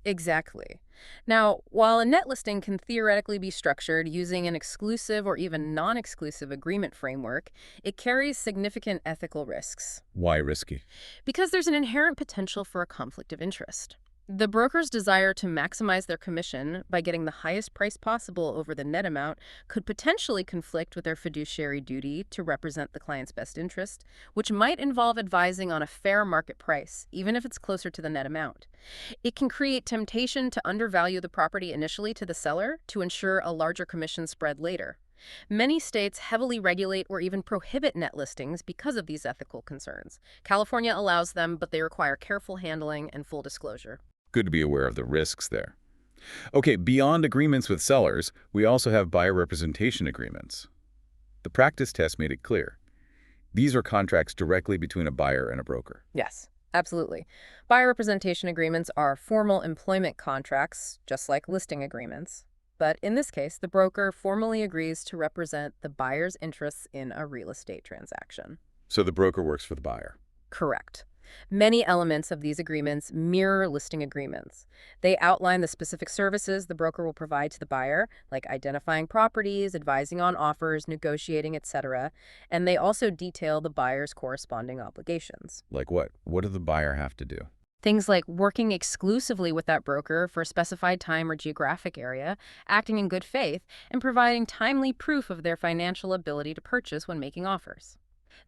Speaker 2: Exactly. Now, while a net listing can theoretically be structured using an exclusive or even non-exclusive agreement framework, it carries significant ethical risks.
Speaker 1: Why risky?
Speaker 2: Because there's an inherent potential for a conflict of interest. The broker's desire to maximize their commission by getting the highest price possible over the net amount could potentially conflict with their fiduciary duty to represent the client's best interest, which might involve advising on a fair market price, even if it's closer to the net amount. It can create temptation to undervalue the property initially to the seller to ensure a larger commission spread later. Many states heavily regulate or even prohibit net listings because of these ethical concerns. California allows them, but they require careful handling and full disclosure.
Speaker 1: Good to be aware of the risks there. Okay, beyond agreements with sellers, we also have buyer representation agreements. The practice test made it clear. These are contracts directly between a buyer and a broker.
Speaker 2: Yes, absolutely. Buyer representation agreements are formal employment contracts, just like listing agreements. But in this case, the broker formally agrees to represent the buyer's interests in a real estate transaction.
Speaker 1: So the broker works for the buyer.
Speaker 2: Correct. Many elements of these agreements mirror listing agreements. They outline the specific services the broker will provide to the buyer, like identifying properties, advising on offers, negotiating, etc. And they also detail the buyer's corresponding obligations.
Speaker 1: Like what? What does the buyer have to do?
Speaker 2: Things like working exclusively with that broker for a specified time or geographic area, acting in good faith, and providing timely proof of their financial ability to purchase when making offers.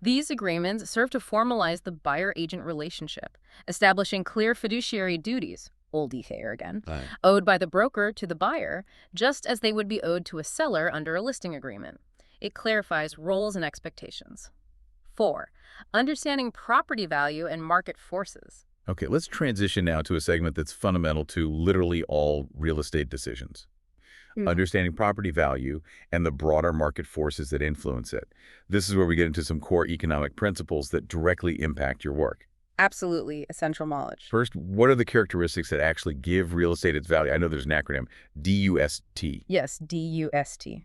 Speaker 2: These agreements serve to formalize the buyer-agent relationship, establishing clear fiduciary duties, oldie there again, owed by the broker to the buyer, just as they would be owed to a seller under a listing agreement. It clarifies roles and expectations. 4. Understanding property value and market forces.
Speaker 1: Okay, let's transition now to a segment that's fundamental to literally all real estate decisions. Understanding property value and the broader market forces that influence it. This is where we get into some core economic principles that directly impact your work.
Speaker 2: Absolutely essential knowledge.
Speaker 1: First, what are the characteristics that actually give real estate its value? I know there's an acronym, DUST.
Speaker 2: Yes, DUST.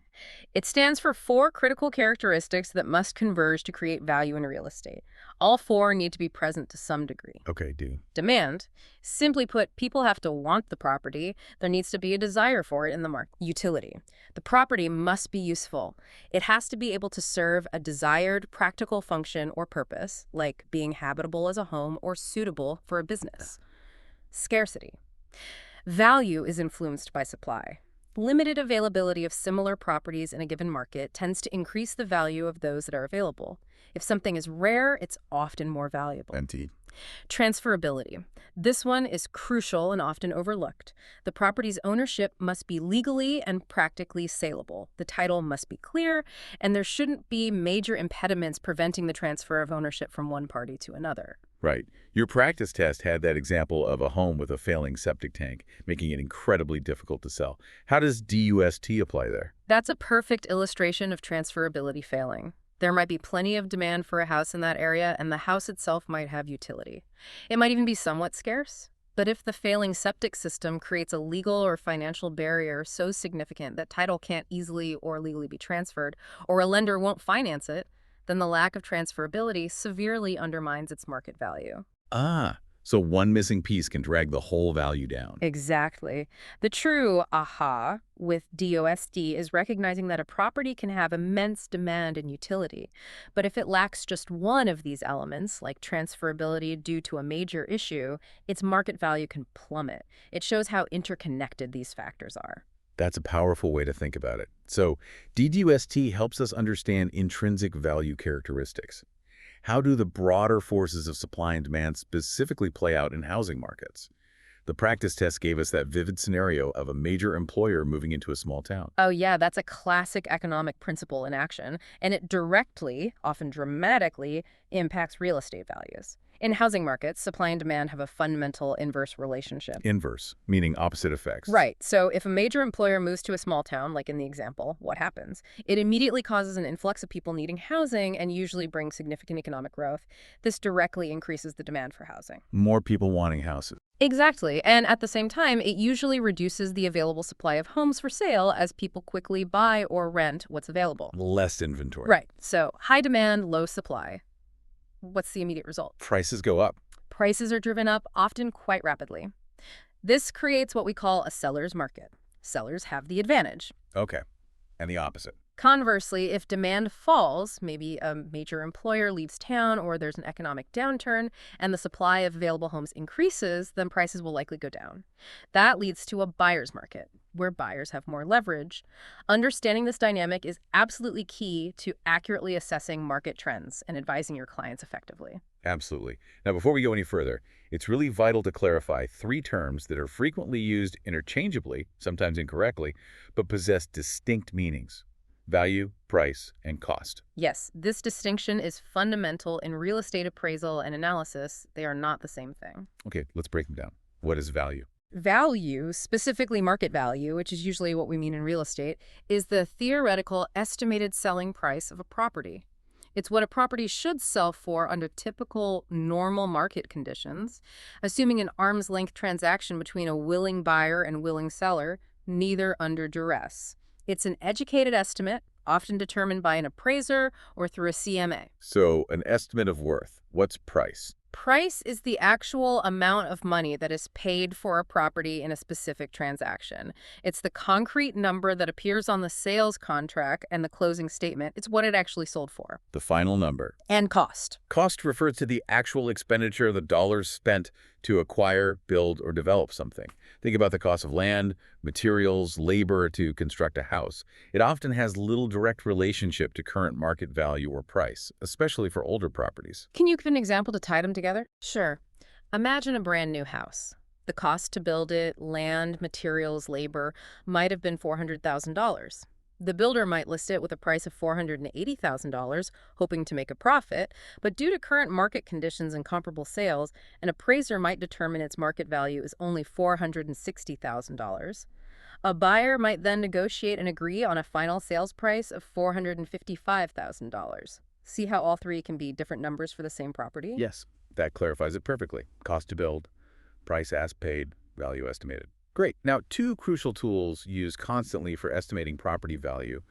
Speaker 2: It stands for 4 critical characteristics that must converge to create value in real estate. All 4 need to be present to some degree.
Speaker 1: Okay, do.
Speaker 2: Demand. Simply put, people have to want the property. There needs to be a desire for it in the market. Utility. The property must be useful. It has to be able to serve a desired practical function or purpose, like being habitable as a home or suitable for a business. Scarcity. Value is influenced by supply. Limited availability of similar properties in a given market tends to increase the value of those that are available. If something is rare, it's often more valuable.
Speaker 1: Indeed.
Speaker 2: Transferability. This one is crucial and often overlooked. The property's ownership must be legally and practically saleable. The title must be clear, and there shouldn't be major impediments preventing the transfer of ownership from one party to another.
Speaker 1: Right. Your practice test had that example of a home with a failing septic tank, making it incredibly difficult to sell. How does DUST apply there?
Speaker 2: That's a perfect illustration of transferability failing. There might be plenty of demand for a house in that area, and the house itself might have utility. It might even be somewhat scarce. But if the failing septic system creates a legal or financial barrier so significant that title can't easily or legally be transferred, or a lender won't finance it, then the lack of transferability severely undermines its market value.
Speaker 1: Ah, so one missing piece can drag the whole value down.
Speaker 2: Exactly. The true aha with DOSD is recognizing that a property can have immense demand and utility. But if it lacks just one of these elements, like transferability due to a major issue, its market value can plummet. It shows how interconnected these factors are.
Speaker 1: That's a powerful way to think about it. So, DDUST helps us understand intrinsic value characteristics. How do the broader forces of supply and demand specifically play out in housing markets? The practice test gave us that vivid scenario of a major employer moving into a small town.
Speaker 2: Oh yeah, that's a classic economic principle in action, and it directly, often dramatically, impacts real estate values. In housing markets, supply and demand have a fundamental inverse relationship.
Speaker 1: Inverse, meaning opposite effects.
Speaker 2: Right. So if a major employer moves to a small town, like in the example, what happens? It immediately causes an influx of people needing housing and usually brings significant economic growth. This directly increases the demand for housing.
Speaker 1: More people wanting houses.
Speaker 2: Exactly. And at the same time, it usually reduces the available supply of homes for sale as people quickly buy or rent what's available.
Speaker 1: Less inventory.
Speaker 2: Right. So high demand, low supply. What's the immediate result?
Speaker 1: Prices go up.
Speaker 2: Prices are driven up, often quite rapidly. This creates what we call a seller's market. Sellers have the advantage.
Speaker 1: Okay. And the opposite.
Speaker 2: Conversely, if demand falls, maybe a major employer leaves town or there's an economic downturn and the supply of available homes increases, then prices will likely go down. That leads to a buyer's market, where buyers have more leverage. Understanding this dynamic is absolutely key to accurately assessing market trends and advising your clients effectively.
Speaker 1: Absolutely. Now, before we go any further, it's really vital to clarify three terms that are frequently used interchangeably, sometimes incorrectly, but possess distinct meanings: value, price, and cost.
Speaker 2: Yes, this distinction is fundamental in real estate appraisal and analysis. They are not the same thing.
Speaker 1: Okay, let's break them down. What is value?
Speaker 2: Value, specifically market value, which is usually what we mean in real estate, is the theoretical estimated selling price of a property. It's what a property should sell for under typical, normal market conditions, assuming an arm's length transaction between a willing buyer and willing seller, neither under duress. It's an educated estimate, often determined by an appraiser or through a CMA.
Speaker 1: So, an estimate of worth. What's price?
Speaker 2: Price is the actual amount of money that is paid for a property in a specific transaction. It's the concrete number that appears on the sales contract and the closing statement. It's what it actually sold for.
Speaker 1: The final number.
Speaker 2: And cost.
Speaker 1: Cost refers to the actual expenditure, the dollars spent to acquire, build, or develop something. Think about the cost of land, materials, labor to construct a house. It often has little direct relationship to current market value or price, especially for older properties.
Speaker 2: Can you give an example to tie them together? Sure. Imagine a brand new house. The cost to build it, land, materials, labor, might have been $400,000. The builder might list it with a price of $480,000, hoping to make a profit, but due to current market conditions and comparable sales, an appraiser might determine its market value is only $460,000. A buyer might then negotiate and agree on a final sales price of $455,000. See how all three can be different numbers for the same property?
Speaker 1: Yes, that clarifies it perfectly. Cost to build, price as paid, value estimated. Great. Now, two crucial tools used constantly for estimating property value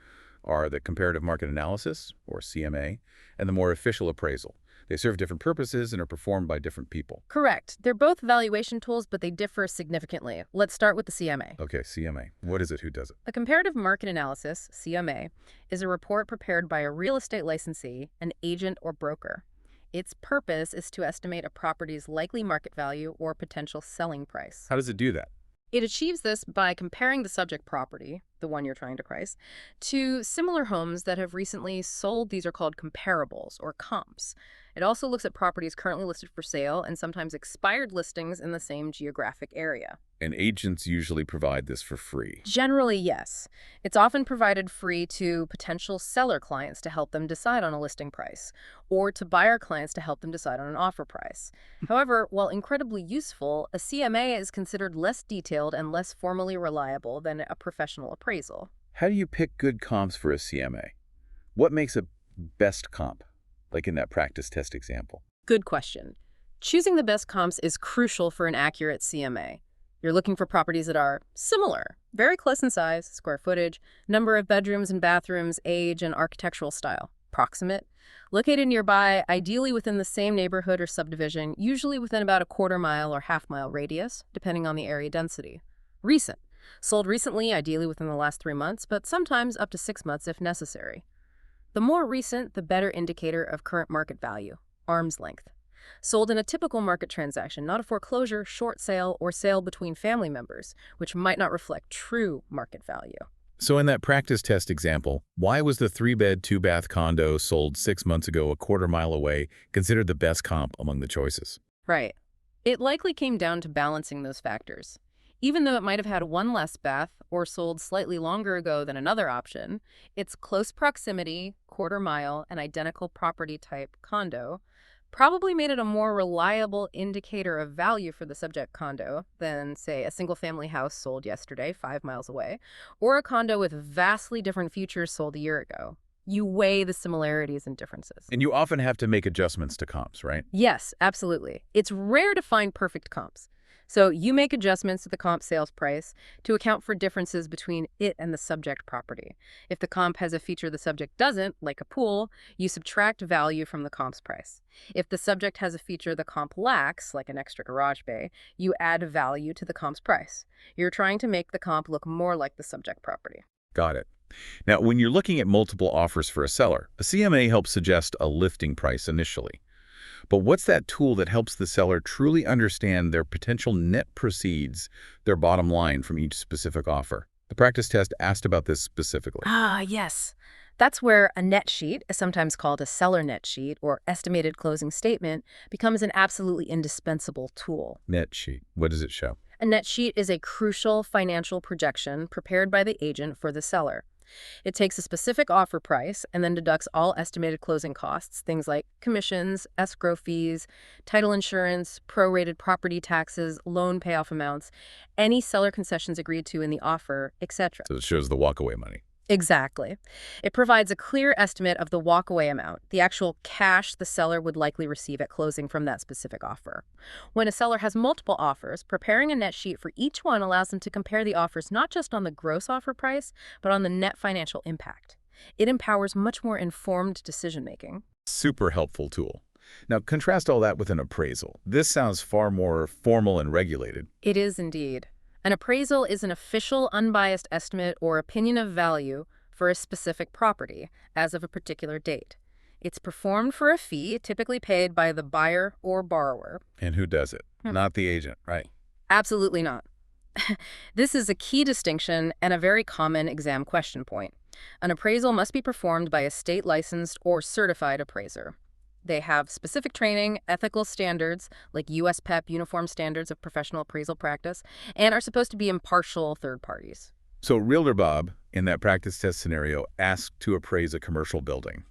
Speaker 1: are the comparative market analysis, or CMA, and the more official appraisal. They serve different purposes and are performed by different people.
Speaker 2: Correct. They're both valuation tools, but they differ significantly. Let's start with the CMA.
Speaker 1: Okay, CMA. What is it? Who does it?
Speaker 2: A comparative market analysis, CMA, is a report prepared by a real estate licensee, an agent, or broker. Its purpose is to estimate a property's likely market value or potential selling price.
Speaker 1: How does it do that?
Speaker 2: It achieves this by comparing the subject property, the one you're trying to price, to similar homes that have recently sold. These are called comparables or comps. It also looks at properties currently listed for sale and sometimes expired listings in the same geographic area.
Speaker 1: And agents usually provide this for free.
Speaker 2: Generally, yes. It's often provided free to potential seller clients to help them decide on a listing price, or to buyer clients to help them decide on an offer price. However, while incredibly useful, a CMA is considered less detailed and less formally reliable than a professional appraisal.
Speaker 1: How do you pick good comps for a CMA? What makes a best comp, like in that practice test example?
Speaker 2: Good question. Choosing the best comps is crucial for an accurate CMA. You're looking for properties that are similar, very close in size, square footage, number of bedrooms and bathrooms, age, and architectural style. Proximate, located nearby, ideally within the same neighborhood or subdivision, usually within about a quarter-mile or half-mile radius, depending on the area density. Recent, sold recently, ideally within the last 3 months, but sometimes up to 6 months if necessary. The more recent, the better indicator of current market value, arm's length. Sold in a typical market transaction, not a foreclosure, short sale, or sale between family members, which might not reflect true market value.
Speaker 1: So in that practice test example, why was the 3-bed, 2-bath condo sold 6 months ago a quarter-mile away considered the best comp among the choices?
Speaker 2: Right. It likely came down to balancing those factors. Even though it might have had one less bath or sold slightly longer ago than another option, its close proximity, quarter-mile, and identical property type condo probably made it a more reliable indicator of value for the subject condo than, say, a single-family house sold yesterday 5 miles away, or a condo with vastly different features sold a year ago. You weigh the similarities and differences.
Speaker 1: And you often have to make adjustments to comps, right?
Speaker 2: Yes, absolutely. It's rare to find perfect comps. So you make adjustments to the comp sales price to account for differences between it and the subject property. If the comp has a feature the subject doesn't, like a pool, you subtract value from the comp's price. If the subject has a feature the comp lacks, like an extra garage bay, you add value to the comp's price. You're trying to make the comp look more like the subject property.
Speaker 1: Got it. Now, when you're looking at multiple offers for a seller, a CMA helps suggest a listing price initially. But what's that tool that helps the seller truly understand their potential net proceeds, their bottom line from each specific offer? The practice test asked about this specifically.
Speaker 2: Yes. That's where a net sheet, sometimes called a seller net sheet or estimated closing statement, becomes an absolutely indispensable tool.
Speaker 1: Net sheet. What does it show?
Speaker 2: A net sheet is a crucial financial projection prepared by the agent for the seller. It takes a specific offer price and then deducts all estimated closing costs, things like commissions, escrow fees, title insurance, prorated property taxes, loan payoff amounts, any seller concessions agreed to in the offer, etc.
Speaker 1: So it shows the walkaway money.
Speaker 2: Exactly. It provides a clear estimate of the walkaway amount, the actual cash the seller would likely receive at closing from that specific offer. When a seller has multiple offers, preparing a net sheet for each one allows them to compare the offers not just on the gross offer price, but on the net financial impact. It empowers much more informed decision-making.
Speaker 1: Super helpful tool. Now, contrast all that with an appraisal. This sounds far more formal and regulated.
Speaker 2: It is indeed. An appraisal is an official, unbiased estimate or opinion of value for a specific property as of a particular date. It's performed for a fee, typically paid by the buyer or borrower.
Speaker 1: And who does it? Not the agent, right?
Speaker 2: Absolutely not. This is a key distinction and a very common exam question point. An appraisal must be performed by a state-licensed or certified appraiser. They have specific training, ethical standards, like U.S. PEP Uniform Standards of Professional Appraisal Practice, and are supposed to be impartial third parties.
Speaker 1: So Realtor Bob, in that practice test scenario, asked to appraise a commercial building.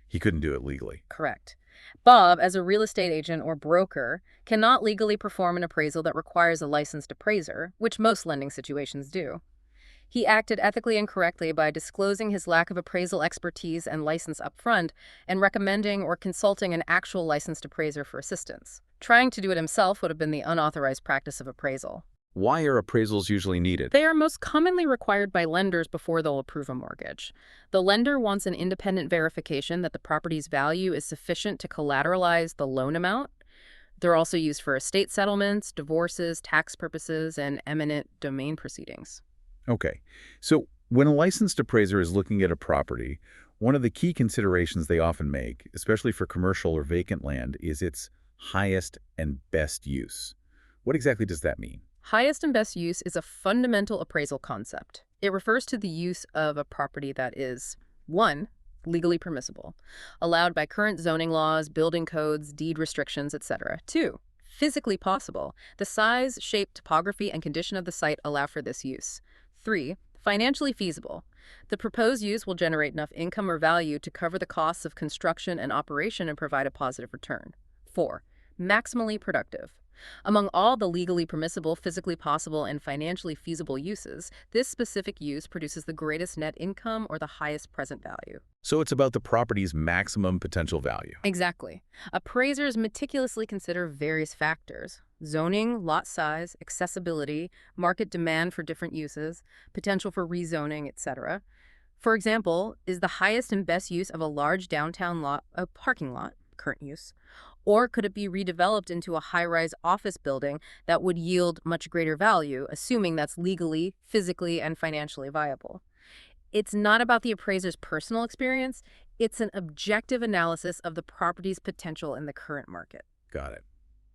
Speaker 1: He couldn't do it legally.
Speaker 2: Correct. Bob, as a real estate agent or broker, cannot legally perform an appraisal that requires a licensed appraiser, which most lending situations do. He acted ethically and correctly by disclosing his lack of appraisal expertise and license up front and recommending or consulting an actual licensed appraiser for assistance. Trying to do it himself would have been the unauthorized practice of appraisal.
Speaker 1: Why are appraisals usually needed?
Speaker 2: They are most commonly required by lenders before they'll approve a mortgage. The lender wants an independent verification that the property's value is sufficient to collateralize the loan amount. They're also used for estate settlements, divorces, tax purposes, and eminent domain proceedings.
Speaker 1: Okay, so when a licensed appraiser is looking at a property, one of the key considerations they often make, especially for commercial or vacant land, is its highest and best use. What exactly does that mean?
Speaker 2: Highest and best use is a fundamental appraisal concept. It refers to the use of a property that is 1. Legally permissible, allowed by current zoning laws, building codes, deed restrictions, etc. 2. Physically possible. The size, shape, topography, and condition of the site allow for this use. 3. Financially feasible. The proposed use will generate enough income or value to cover the costs of construction and operation and provide a positive return. 4. Maximally productive. Among all the legally permissible, physically possible, and financially feasible uses, this specific use produces the greatest net income or the highest present value.
Speaker 1: So it's about the property's maximum potential value.
Speaker 2: Exactly. Appraisers meticulously consider various factors: zoning, lot size, accessibility, market demand for different uses, potential for rezoning, etc. For example, is the highest and best use of a large downtown lot a parking lot, current use? Or could it be redeveloped into a high-rise office building that would yield much greater value, assuming that's legally, physically, and financially viable? It's not about the appraiser's personal experience. It's an objective analysis of the property's potential in the current market.
Speaker 1: Got it.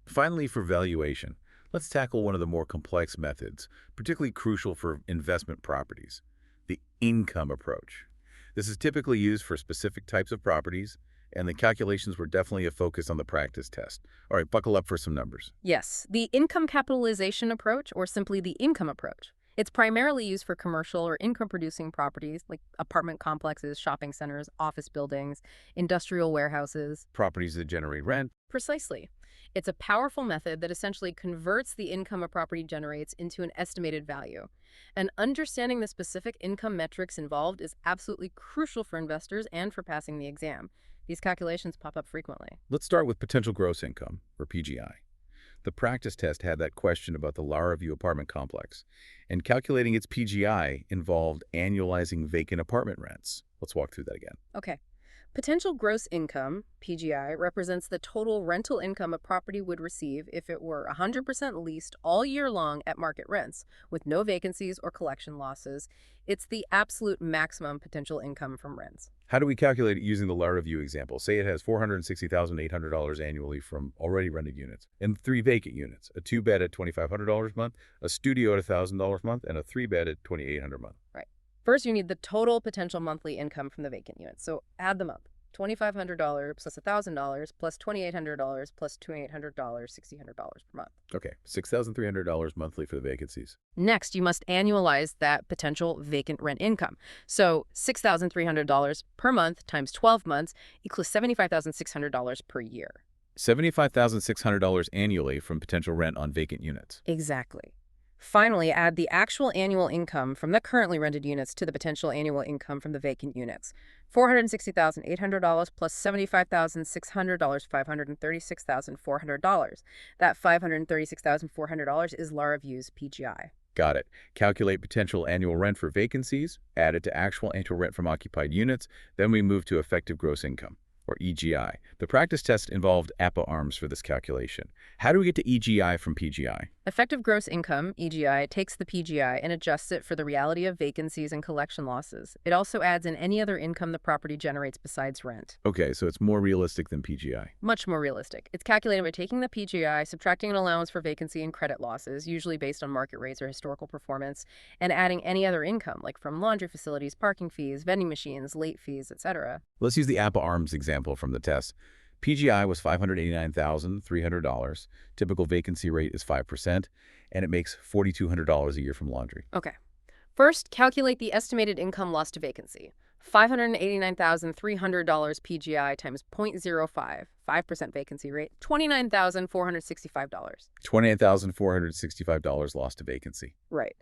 Speaker 1: Finally, for valuation, let's tackle one of the more complex methods, particularly crucial for investment properties: the income approach. This is typically used for specific types of properties, and the calculations were definitely a focus on the practice test. All right, buckle up for some numbers.
Speaker 2: Yes, the income capitalization approach, or simply the income approach. It's primarily used for commercial or income-producing properties like apartment complexes, shopping centers, office buildings, industrial warehouses.
Speaker 1: Properties that generate rent.
Speaker 2: Precisely. It's a powerful method that essentially converts the income a property generates into an estimated value. And understanding the specific income metrics involved is absolutely crucial for investors and for passing the exam. These calculations pop up frequently.
Speaker 1: Let's start with potential gross income, or PGI. The practice test had that question about the Lara View apartment complex, and calculating its PGI involved annualizing vacant apartment rents. Let's walk through that again.
Speaker 2: Okay. Potential gross income, PGI, represents the total rental income a property would receive if it were 100% leased all year long at market rents, with no vacancies or collection losses. It's the absolute maximum potential income from rents.
Speaker 1: How do we calculate it using the Lara View example? Say it has $460,800 annually from already rented units, and 3 vacant units: a 2-bed at $2,500 a month, a studio at $1,000 a month, and a 3-bed at $2,800 a month.
Speaker 2: Right. First, you need the total potential monthly income from the vacant units. So add them up. $2,500 plus $1,000 plus $2,800 plus $2,800, $1,600 per month.
Speaker 1: Okay, $6,300 monthly for the vacancies.
Speaker 2: Next, you must annualize that potential vacant rent income. So $6,300 per month times 12 months equals $75,600 per year.
Speaker 1: $75,600 annually from potential rent on vacant units.
Speaker 2: Exactly. Finally, add the actual annual income from the currently rented units to the potential annual income from the vacant units. $460,800 plus $75,600, $536,400. That $536,400 is Lara View's PGI.
Speaker 1: Got it. Calculate potential annual rent for vacancies, add it to actual annual rent from occupied units, then we move to effective gross income, or EGI. The practice test involved APA arms for this calculation. How do we get to EGI from PGI?
Speaker 2: Effective gross income, EGI, takes the PGI and adjusts it for the reality of vacancies and collection losses. It also adds in any other income the property generates besides rent.
Speaker 1: Okay, so it's more realistic than PGI.
Speaker 2: Much more realistic. It's calculated by taking the PGI, subtracting an allowance for vacancy and credit losses, usually based on market rates or historical performance, and adding any other income, like from laundry facilities, parking fees, vending machines, late fees, etc.
Speaker 1: Let's use the APA arms example from the test. PGI was $589,300. Typical vacancy rate is 5%, and it makes $4,200 a year from laundry.
Speaker 2: Okay. First, calculate the estimated income lost to vacancy. $589,300 PGI times 0.05, 5% vacancy rate, $29,465.
Speaker 1: $28,465 lost to vacancy.
Speaker 2: Right.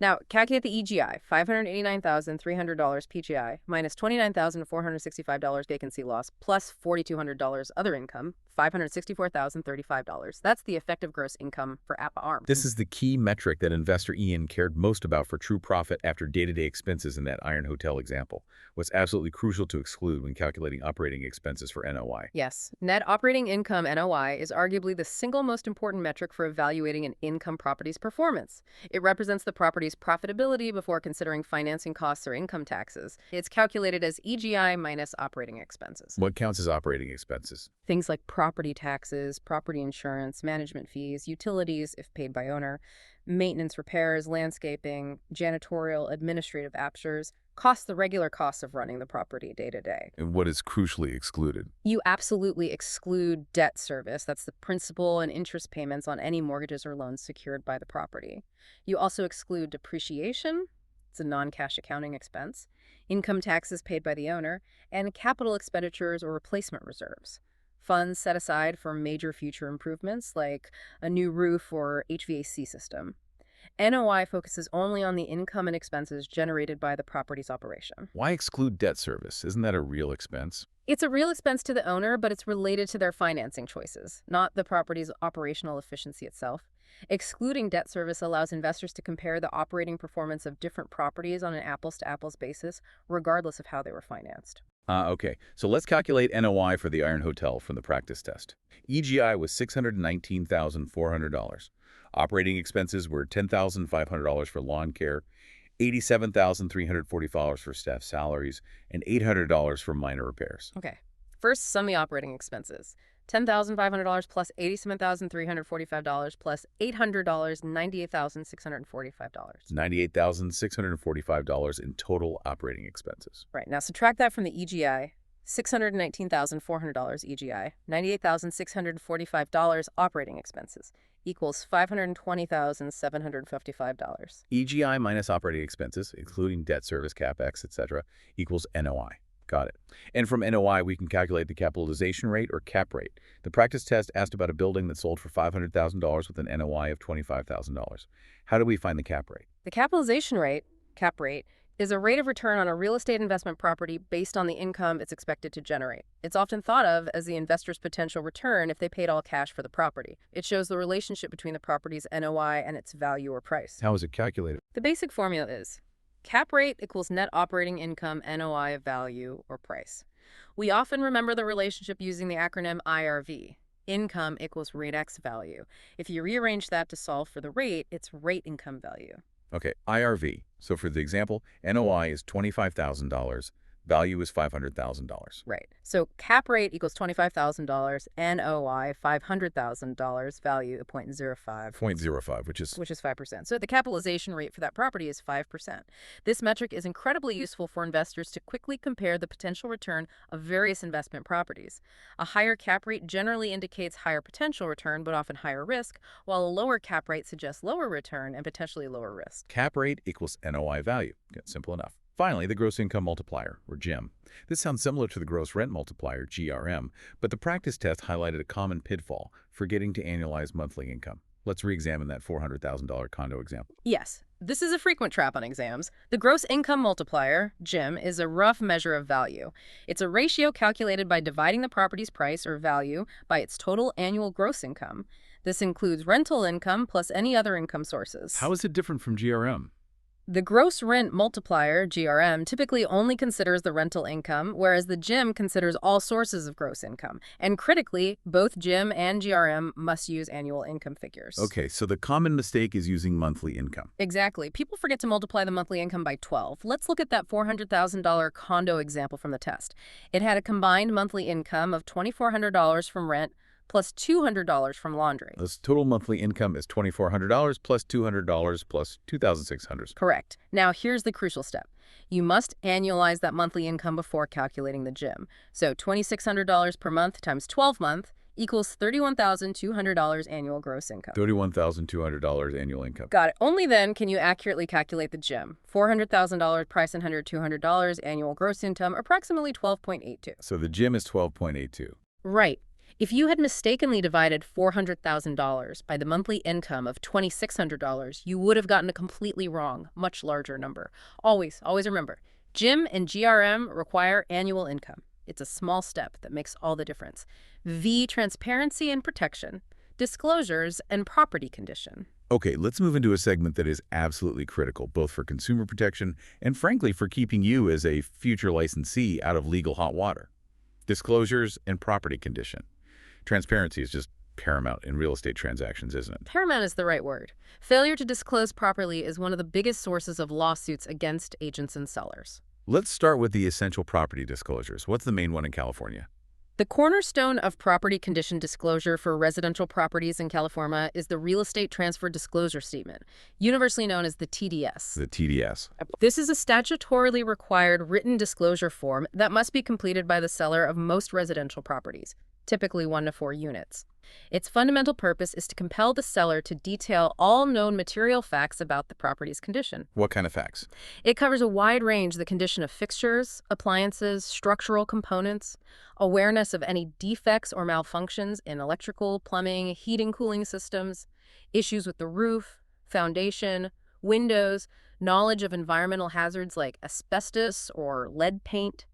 Speaker 2: Now, calculate the EGI, $589,300 PGI minus $29,465 vacancy loss plus $4,200 other income, $564,035. That's the effective gross income for APA ARM.
Speaker 1: This is the key metric that investor Ian cared most about for true profit after day-to-day expenses in that Iron Hotel example. What's absolutely crucial to exclude when calculating operating expenses for NOI.
Speaker 2: Yes. Net operating income, NOI, is arguably the single most important metric for evaluating an income property's performance. It represents the property's profitability before considering financing costs or income taxes. It's calculated as EGI minus operating expenses.
Speaker 1: What counts as operating expenses?
Speaker 2: Things like property taxes, property insurance, management fees, utilities if paid by owner, maintenance, repairs, landscaping, janitorial, administrative aptures, the regular costs of running the property day to day.
Speaker 1: And what is crucially excluded?
Speaker 2: You absolutely exclude debt service. That's the principal and interest payments on any mortgages or loans secured by the property. You also exclude depreciation. It's a non-cash accounting expense, income taxes paid by the owner, and capital expenditures or replacement reserves. funds set aside for major future improvements like a new roof or HVAC system. NOI focuses only on the income and expenses generated by the property's operation.
Speaker 1: Why exclude debt service? Isn't that a real expense?
Speaker 2: It's a real expense to the owner, but it's related to their financing choices, not the property's operational efficiency itself. Excluding debt service allows investors to compare the operating performance of different properties on an apples-to-apples basis, regardless of how they were financed.
Speaker 1: Okay, so let's calculate NOI for the Iron Hotel from the practice test. EGI was $619,400. Operating expenses were $10,500 for lawn care, $87,340 for staff salaries, and $800 for minor repairs.
Speaker 2: Okay. First, sum the operating expenses. $10,500 plus $87,345 plus $800, $98,645.
Speaker 1: $98,645 in total operating expenses.
Speaker 2: Right. Now subtract that from the EGI. $619,400 EGI, $98,645 operating expenses equals $520,755.
Speaker 1: EGI minus operating expenses, including debt service, CapEx, etc., equals NOI. Got it. And from NOI, we can calculate the capitalization rate, or cap rate. The practice test asked about a building that sold for $500,000 with an NOI of $25,000. How do we find the cap rate?
Speaker 2: The capitalization rate, cap rate, is a rate of return on a real estate investment property based on the income it's expected to generate. It's often thought of as the investor's potential return if they paid all cash for the property. It shows the relationship between the property's NOI and its value or price.
Speaker 1: How is it calculated?
Speaker 2: The basic formula is cap rate equals net operating income, NOI of value or price. We often remember the relationship using the acronym IRV. Income equals rate X value. If you rearrange that to solve for the rate, it's rate income value.
Speaker 1: Okay, IRV. So for the example, NOI is $25,000, value is $500,000.
Speaker 2: Right. So cap rate equals $25,000, NOI $500,000, value 0.05.
Speaker 1: 0.05, which is
Speaker 2: 5%. So the capitalization rate for that property is 5%. This metric is incredibly useful for investors to quickly compare the potential return of various investment properties. A higher cap rate generally indicates higher potential return, but often higher risk, while a lower cap rate suggests lower return and potentially lower risk.
Speaker 1: cap rate equals NOI value. Simple enough. Finally, the gross income multiplier, or GIM. This sounds similar to the gross rent multiplier, GRM, but the practice test highlighted a common pitfall, forgetting to annualize monthly income. Let's re-examine that $400,000 condo example.
Speaker 2: Yes, this is a frequent trap on exams. The gross income multiplier, GIM, is a rough measure of value. It's a ratio calculated by dividing the property's price or value by its total annual gross income. This includes rental income plus any other income sources.
Speaker 1: How is it different from GRM?
Speaker 2: The gross rent multiplier, GRM, typically only considers the rental income, whereas the GIM considers all sources of gross income. And critically, both GIM and GRM must use annual income figures.
Speaker 1: Okay, so the common mistake is using monthly income.
Speaker 2: Exactly. People forget to multiply the monthly income by 12. Let's look at that $400,000 condo example from the test. It had a combined monthly income of $2,400 from rent, plus $200 from laundry.
Speaker 1: This total monthly income is $2,400 plus $200 plus $2,600.
Speaker 2: Correct. Now here's the crucial step. You must annualize that monthly income before calculating the GIM. So $2,600 per month times 12 months equals $31,200 annual gross income.
Speaker 1: $31,200 annual income.
Speaker 2: Got it. Only then can you accurately calculate the GIM. $400,000 price and $200 annual gross income, approximately 12.82.
Speaker 1: So the GIM is 12.82.
Speaker 2: Right. If you had mistakenly divided $400,000 by the monthly income of $2,600, you would have gotten a completely wrong, much larger number. Always remember, GIM and GRM require annual income. It's a small step that makes all the difference. V, transparency and protection, disclosures, and property condition.
Speaker 1: Okay, let's move into a segment that is absolutely critical, both for consumer protection and, frankly, for keeping you as a future licensee out of legal hot water. Disclosures and property condition. Transparency is just paramount in real estate transactions, isn't it?
Speaker 2: Paramount is the right word. Failure to disclose properly is one of the biggest sources of lawsuits against agents and sellers.
Speaker 1: Let's start with the essential property disclosures. What's the main one in California?
Speaker 2: The cornerstone of property condition disclosure for residential properties in California is the Real Estate Transfer Disclosure Statement, universally known as the TDS.
Speaker 1: The TDS.
Speaker 2: This is a statutorily required written disclosure form that must be completed by the seller of most residential properties. typically 1 to 4 units. Its fundamental purpose is to compel the seller to detail all known material facts about the property's condition.
Speaker 1: What kind of facts?
Speaker 2: It covers a wide range: the condition of fixtures, appliances, structural components, awareness of any defects or malfunctions in electrical, plumbing, heating, cooling systems, issues with the roof, foundation, windows, knowledge of environmental hazards like asbestos or lead paint,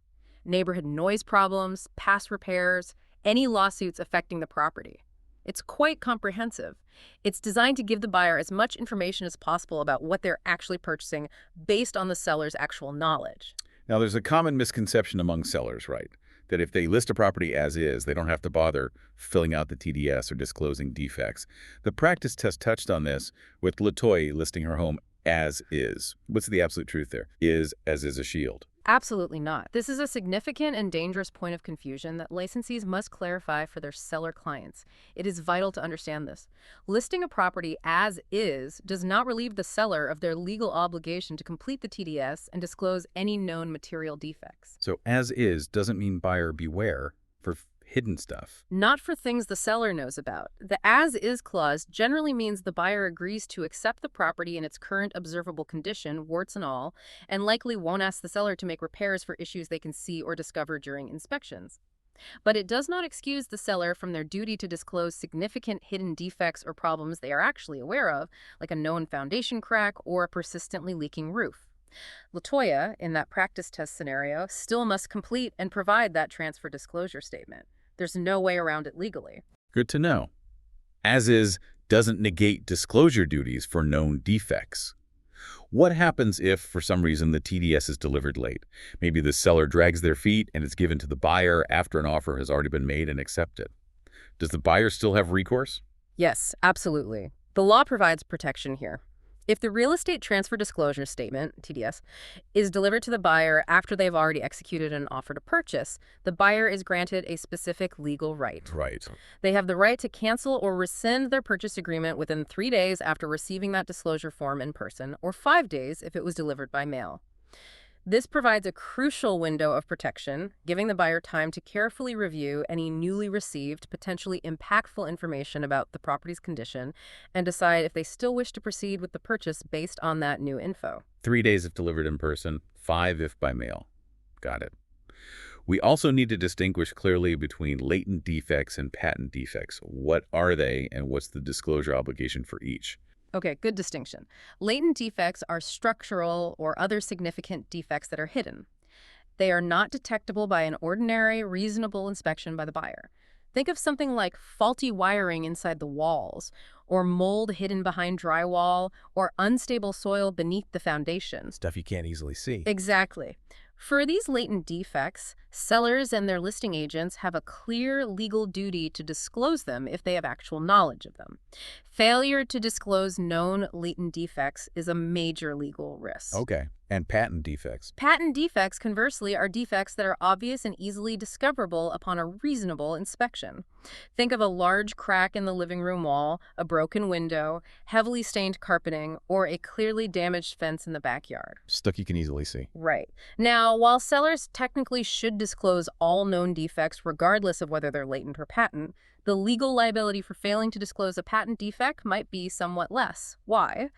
Speaker 2: neighborhood noise problems, past repairs, any lawsuits affecting the property. It's quite comprehensive. It's designed to give the buyer as much information as possible about what they're actually purchasing based on the seller's actual knowledge.
Speaker 1: Now, there's a common misconception among sellers, right? That if they list a property as is, they don't have to bother filling out the TDS or disclosing defects. The practice test touched on this with Latoya listing her home as is. What's the absolute truth there? Is as is a shield.
Speaker 2: Absolutely not. This is a significant and dangerous point of confusion that licensees must clarify for their seller clients. It is vital to understand this. Listing a property as is does not relieve the seller of their legal obligation to complete the TDS and disclose any known material defects.
Speaker 1: So as is doesn't mean buyer beware for hidden stuff.
Speaker 2: Not for things the seller knows about. The as-is clause generally means the buyer agrees to accept the property in its current observable condition, warts and all, and likely won't ask the seller to make repairs for issues they can see or discover during inspections. But it does not excuse the seller from their duty to disclose significant hidden defects or problems they are actually aware of, like a known foundation crack or a persistently leaking roof. Latoya, in that practice test scenario, still must complete and provide that transfer disclosure statement. There's no way around it legally.
Speaker 1: Good to know. As is doesn't negate disclosure duties for known defects. What happens if, for some reason, the TDS is delivered late? Maybe the seller drags their feet and it's given to the buyer after an offer has already been made and accepted. Does the buyer still have recourse?
Speaker 2: Yes, absolutely. The law provides protection here. If the real estate transfer disclosure statement, TDS, is delivered to the buyer after they've already executed an offer to purchase, the buyer is granted a specific legal right.
Speaker 1: Right.
Speaker 2: They have the right to cancel or rescind their purchase agreement within 3 days after receiving that disclosure form in person, or 5 days if it was delivered by mail. This provides a crucial window of protection, giving the buyer time to carefully review any newly received, potentially impactful information about the property's condition and decide if they still wish to proceed with the purchase based on that new info.
Speaker 1: 3 days if delivered in person, 5 if by mail. Got it. We also need to distinguish clearly between latent defects and patent defects. What are they, and what's the disclosure obligation for each?
Speaker 2: Okay, good distinction. Latent defects are structural or other significant defects that are hidden. They are not detectable by an ordinary, reasonable inspection by the buyer. Think of something like faulty wiring inside the walls, or mold hidden behind drywall, or unstable soil beneath the foundation.
Speaker 1: Stuff you can't easily see.
Speaker 2: Exactly. For these latent defects, sellers and their listing agents have a clear legal duty to disclose them if they have actual knowledge of them. Failure to disclose known latent defects is a major legal risk.
Speaker 1: Okay. And patent defects?
Speaker 2: Patent defects, conversely, are defects that are obvious and easily discoverable upon a reasonable inspection. Think of a large crack in the living room wall, a broken window, heavily stained carpeting, or a clearly damaged fence in the backyard.
Speaker 1: Stuff you can easily see.
Speaker 2: Right. Now, while sellers technically should disclose all known defects regardless of whether they're latent or patent, the legal liability for failing to disclose a patent defect might be somewhat less. Why?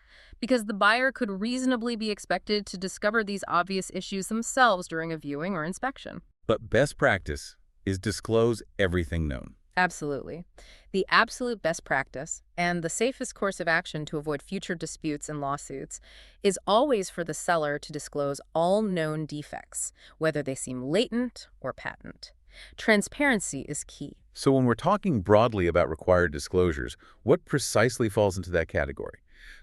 Speaker 2: Because the buyer could reasonably be expected to discover these obvious issues themselves during a viewing or inspection.
Speaker 1: But best practice is disclose everything known.
Speaker 2: Absolutely. The absolute best practice and the safest course of action to avoid future disputes and lawsuits is always for the seller to disclose all known defects, whether they seem latent or patent. Transparency is key.
Speaker 1: So when we're talking broadly about required disclosures, what precisely falls into that category?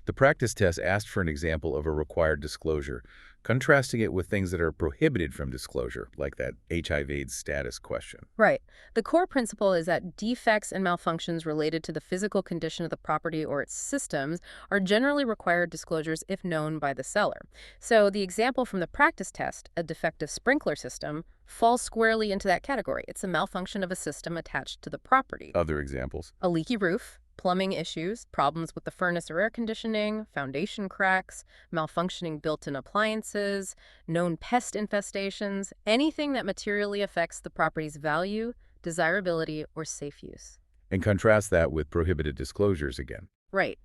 Speaker 1: The practice test asked for an example of a required disclosure, contrasting it with things that are prohibited from disclosure, like that HIV/AIDS status question.
Speaker 2: Right. The core principle is that defects and malfunctions related to the physical condition of the property or its systems are generally required disclosures if known by the seller. So the example from the practice test, a defective sprinkler system, falls squarely into that category. It's a malfunction of a system attached to the property.
Speaker 1: Other examples?
Speaker 2: A leaky roof, plumbing issues, problems with the furnace or air conditioning, foundation cracks, malfunctioning built-in appliances, known pest infestations, anything that materially affects the property's value, desirability, or safe use.
Speaker 1: And contrast that with prohibited disclosures again.
Speaker 2: Right.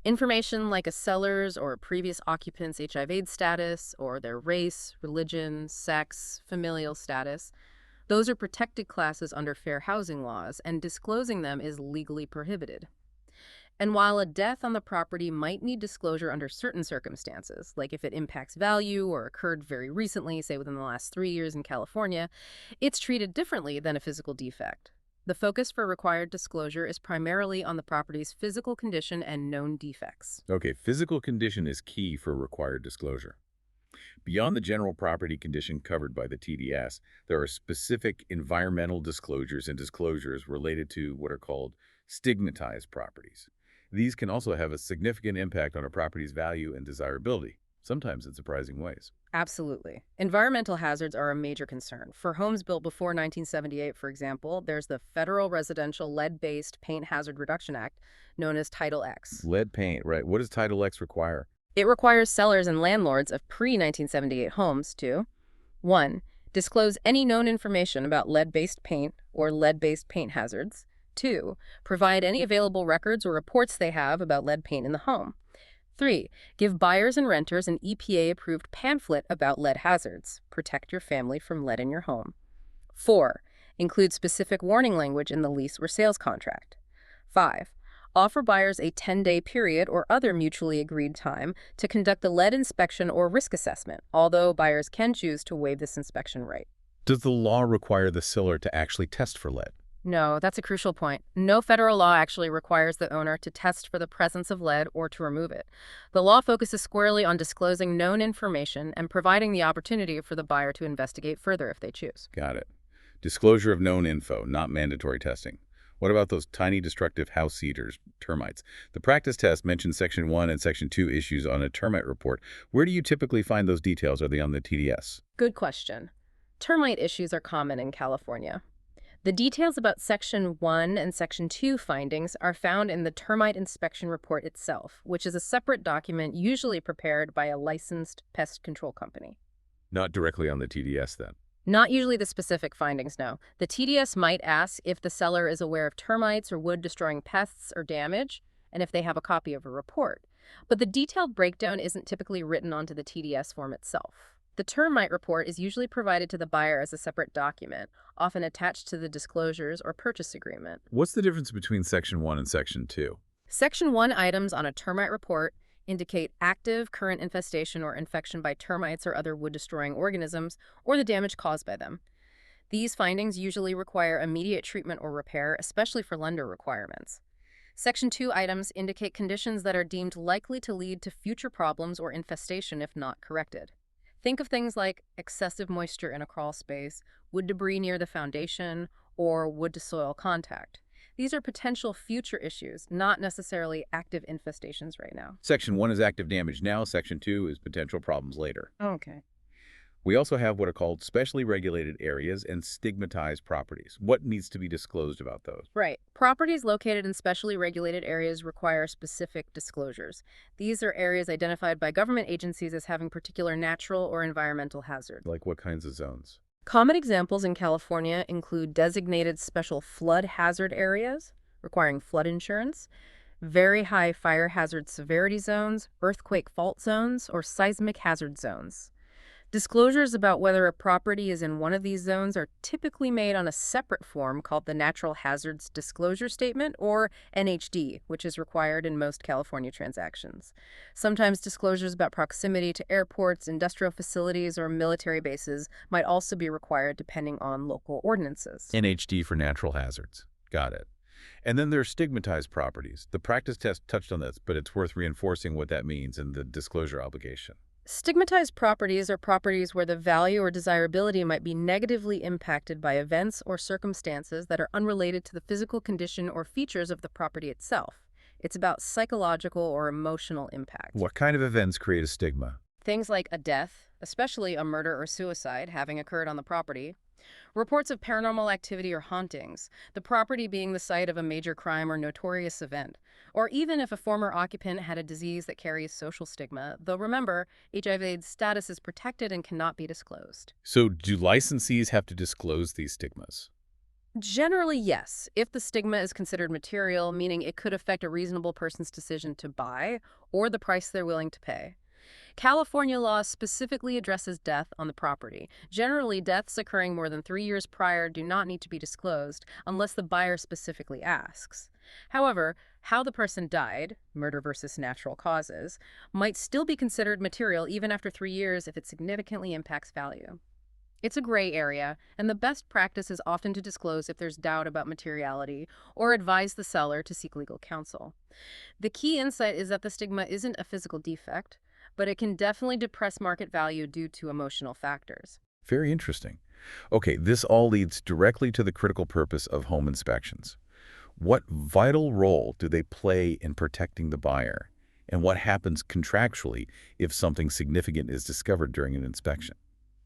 Speaker 2: Information like a seller's or a previous occupant's HIV/AIDS status, or their race, religion, sex, familial status, those are protected classes under fair housing laws, and disclosing them is legally prohibited. And while a death on the property might need disclosure under certain circumstances, like if it impacts value or occurred very recently, say within the last 3 years in California, it's treated differently than a physical defect. The focus for required disclosure is primarily on the property's physical condition and known defects.
Speaker 1: Okay, physical condition is key for required disclosure. Beyond the general property condition covered by the TDS, there are specific environmental disclosures and disclosures related to what are called stigmatized properties. These can also have a significant impact on a property's value and desirability, sometimes in surprising ways.
Speaker 2: Absolutely. Environmental hazards are a major concern. For homes built before 1978, for example, there's the Federal Residential Lead-Based Paint Hazard Reduction Act, known as Title X.
Speaker 1: Lead paint, right. What does Title X require?
Speaker 2: It requires sellers and landlords of pre-1978 homes to 1. Disclose any known information about lead-based paint or lead-based paint hazards. 2. Provide any available records or reports they have about lead paint in the home. 3. Give buyers and renters an EPA-approved pamphlet about lead hazards. Protect your family from lead in your home. 4. Include specific warning language in the lease or sales contract. 5. Offer buyers a 10-day period or other mutually agreed time to conduct the lead inspection or risk assessment, although buyers can choose to waive this inspection right.
Speaker 1: Does the law require the seller to actually test for lead?
Speaker 2: No, that's a crucial point. No federal law actually requires the owner to test for the presence of lead or to remove it. The law focuses squarely on disclosing known information and providing the opportunity for the buyer to investigate further if they choose.
Speaker 1: Got it. Disclosure of known info, not mandatory testing. What about those tiny destructive house eaters, termites? The practice test mentions Section 1 and Section 2 issues on a termite report. Where do you typically find those details? Are they on the TDS?
Speaker 2: Good question. Termite issues are common in California. The details about Section 1 and Section 2 findings are found in the Termite Inspection Report itself, which is a separate document usually prepared by a licensed pest control company.
Speaker 1: Not directly on the TDS, then?
Speaker 2: Not usually the specific findings, no. The TDS might ask if the seller is aware of termites or wood-destroying pests or damage, and if they have a copy of a report. But the detailed breakdown isn't typically written onto the TDS form itself. The termite report is usually provided to the buyer as a separate document, often attached to the disclosures or purchase agreement.
Speaker 1: What's the difference between Section 1 and Section 2?
Speaker 2: Section 1 items on a termite report indicate active current infestation or infection by termites or other wood-destroying organisms, or the damage caused by them. These findings usually require immediate treatment or repair, especially for lender requirements. Section 2 items indicate conditions that are deemed likely to lead to future problems or infestation if not corrected. Think of things like excessive moisture in a crawl space, wood debris near the foundation, or wood-to-soil contact. These are potential future issues, not necessarily active infestations right now.
Speaker 1: Section 1 is active damage now. Section 2 is potential problems later.
Speaker 2: Okay.
Speaker 1: We also have what are called specially regulated areas and stigmatized properties. What needs to be disclosed about those?
Speaker 2: Right. Properties located in specially regulated areas require specific disclosures. These are areas identified by government agencies as having particular natural or environmental hazards.
Speaker 1: Like what kinds of zones?
Speaker 2: Common examples in California include designated special flood hazard areas, requiring flood insurance, very high fire hazard severity zones, earthquake fault zones, or seismic hazard zones. Disclosures about whether a property is in one of these zones are typically made on a separate form called the Natural Hazards Disclosure Statement, or NHD, which is required in most California transactions. Sometimes disclosures about proximity to airports, industrial facilities, or military bases might also be required depending on local ordinances.
Speaker 1: NHD for natural hazards. Got it. And then there's stigmatized properties. The practice test touched on this, but it's worth reinforcing what that means in the disclosure obligation.
Speaker 2: Stigmatized properties are properties where the value or desirability might be negatively impacted by events or circumstances that are unrelated to the physical condition or features of the property itself. It's about psychological or emotional impact.
Speaker 1: What kind of events create a stigma?
Speaker 2: Things like a death, especially a murder or suicide having occurred on the property, reports of paranormal activity or hauntings, the property being the site of a major crime or notorious event, or even if a former occupant had a disease that carries social stigma, though remember, HIV/AIDS status is protected and cannot be disclosed.
Speaker 1: So do licensees have to disclose these stigmas?
Speaker 2: Generally, yes, if the stigma is considered material, meaning it could affect a reasonable person's decision to buy or the price they're willing to pay. California law specifically addresses death on the property. Generally, deaths occurring more than 3 years prior do not need to be disclosed unless the buyer specifically asks. However, how the person died, murder versus natural causes, might still be considered material even after 3 years if it significantly impacts value. It's a gray area, and the best practice is often to disclose if there's doubt about materiality or advise the seller to seek legal counsel. The key insight is that the stigma isn't a physical defect, but it can definitely depress market value due to emotional factors.
Speaker 1: Very interesting. Okay, this all leads directly to the critical purpose of home inspections. What vital role do they play in protecting the buyer? And what happens contractually if something significant is discovered during an inspection?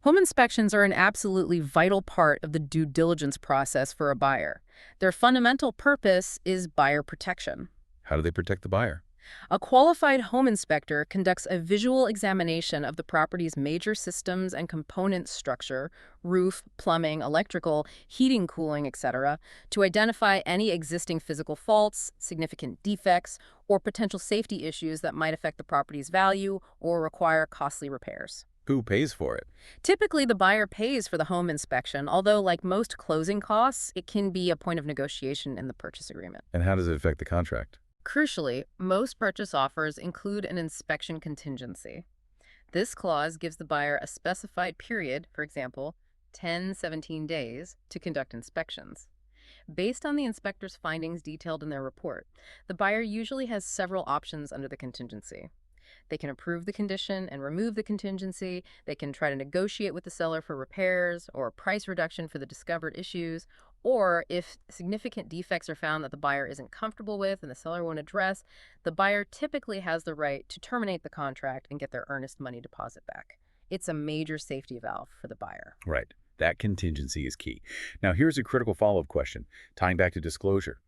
Speaker 2: Home inspections are an absolutely vital part of the due diligence process for a buyer. Their fundamental purpose is buyer protection.
Speaker 1: How do they protect the buyer?
Speaker 2: A qualified home inspector conducts a visual examination of the property's major systems and component structure, roof, plumbing, electrical, heating, cooling, etc., to identify any existing physical faults, significant defects, or potential safety issues that might affect the property's value or require costly repairs.
Speaker 1: Who pays for it?
Speaker 2: Typically, the buyer pays for the home inspection, although like most closing costs, it can be a point of negotiation in the purchase agreement.
Speaker 1: And how does it affect the contract?
Speaker 2: Crucially, most purchase offers include an inspection contingency. This clause gives the buyer a specified period, for example, 10-17 days, to conduct inspections. Based on the inspector's findings detailed in their report, the buyer usually has several options under the contingency. They can approve the condition and remove the contingency. They can try to negotiate with the seller for repairs or a price reduction for the discovered issues. Or if significant defects are found that the buyer isn't comfortable with and the seller won't address, the buyer typically has the right to terminate the contract and get their earnest money deposit back. It's a major safety valve for the buyer.
Speaker 1: Right. That contingency is key. Now, here's a critical follow-up question, tying back to disclosure.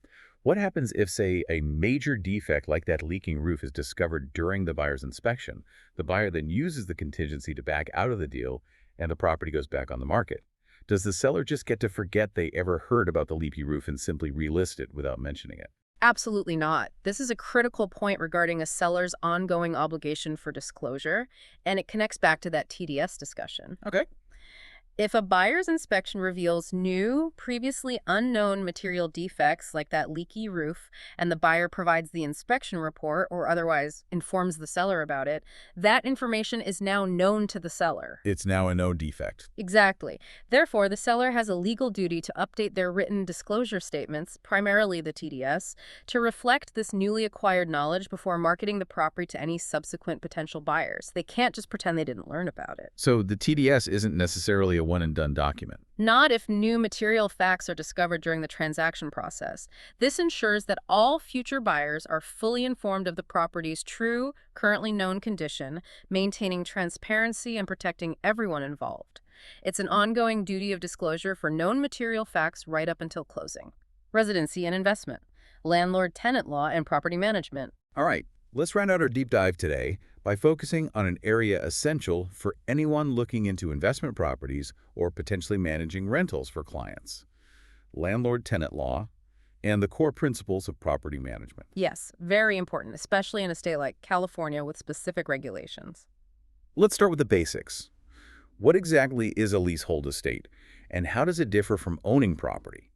Speaker 1: What happens if, say, a major defect like that leaking roof is discovered during the buyer's inspection? The buyer then uses the contingency to back out of the deal, and the property goes back on the market. Does the seller just get to forget they ever heard about the leaky roof and simply relist it without mentioning it?
Speaker 2: Absolutely not. This is a critical point regarding a seller's ongoing obligation for disclosure, and it connects back to that TDS discussion.
Speaker 1: Okay.
Speaker 2: If a buyer's inspection reveals new, previously unknown material defects like that leaky roof, and the buyer provides the inspection report or otherwise informs the seller about it, that information is now known to the seller.
Speaker 1: It's now a known defect.
Speaker 2: Exactly. Therefore, the seller has a legal duty to update their written disclosure statements, primarily the TDS, to reflect this newly acquired knowledge before marketing the property to any subsequent potential buyers. They can't just pretend they didn't learn about it.
Speaker 1: So the TDS isn't necessarily a one-and-done document.
Speaker 2: Not if new material facts are discovered during the transaction process. This ensures that all future buyers are fully informed of the property's true, currently known condition, maintaining transparency and protecting everyone involved. It's an ongoing duty of disclosure for known material facts right up until closing. Residency and investment, landlord-tenant law, and property management.
Speaker 1: All right, let's round out our deep dive today by focusing on an area essential for anyone looking into investment properties or potentially managing rentals for clients: landlord-tenant law and the core principles of property management.
Speaker 2: Yes, very important, especially in a state like California with specific regulations.
Speaker 1: Let's start with the basics. What exactly is a leasehold estate, and how does it differ from owning property?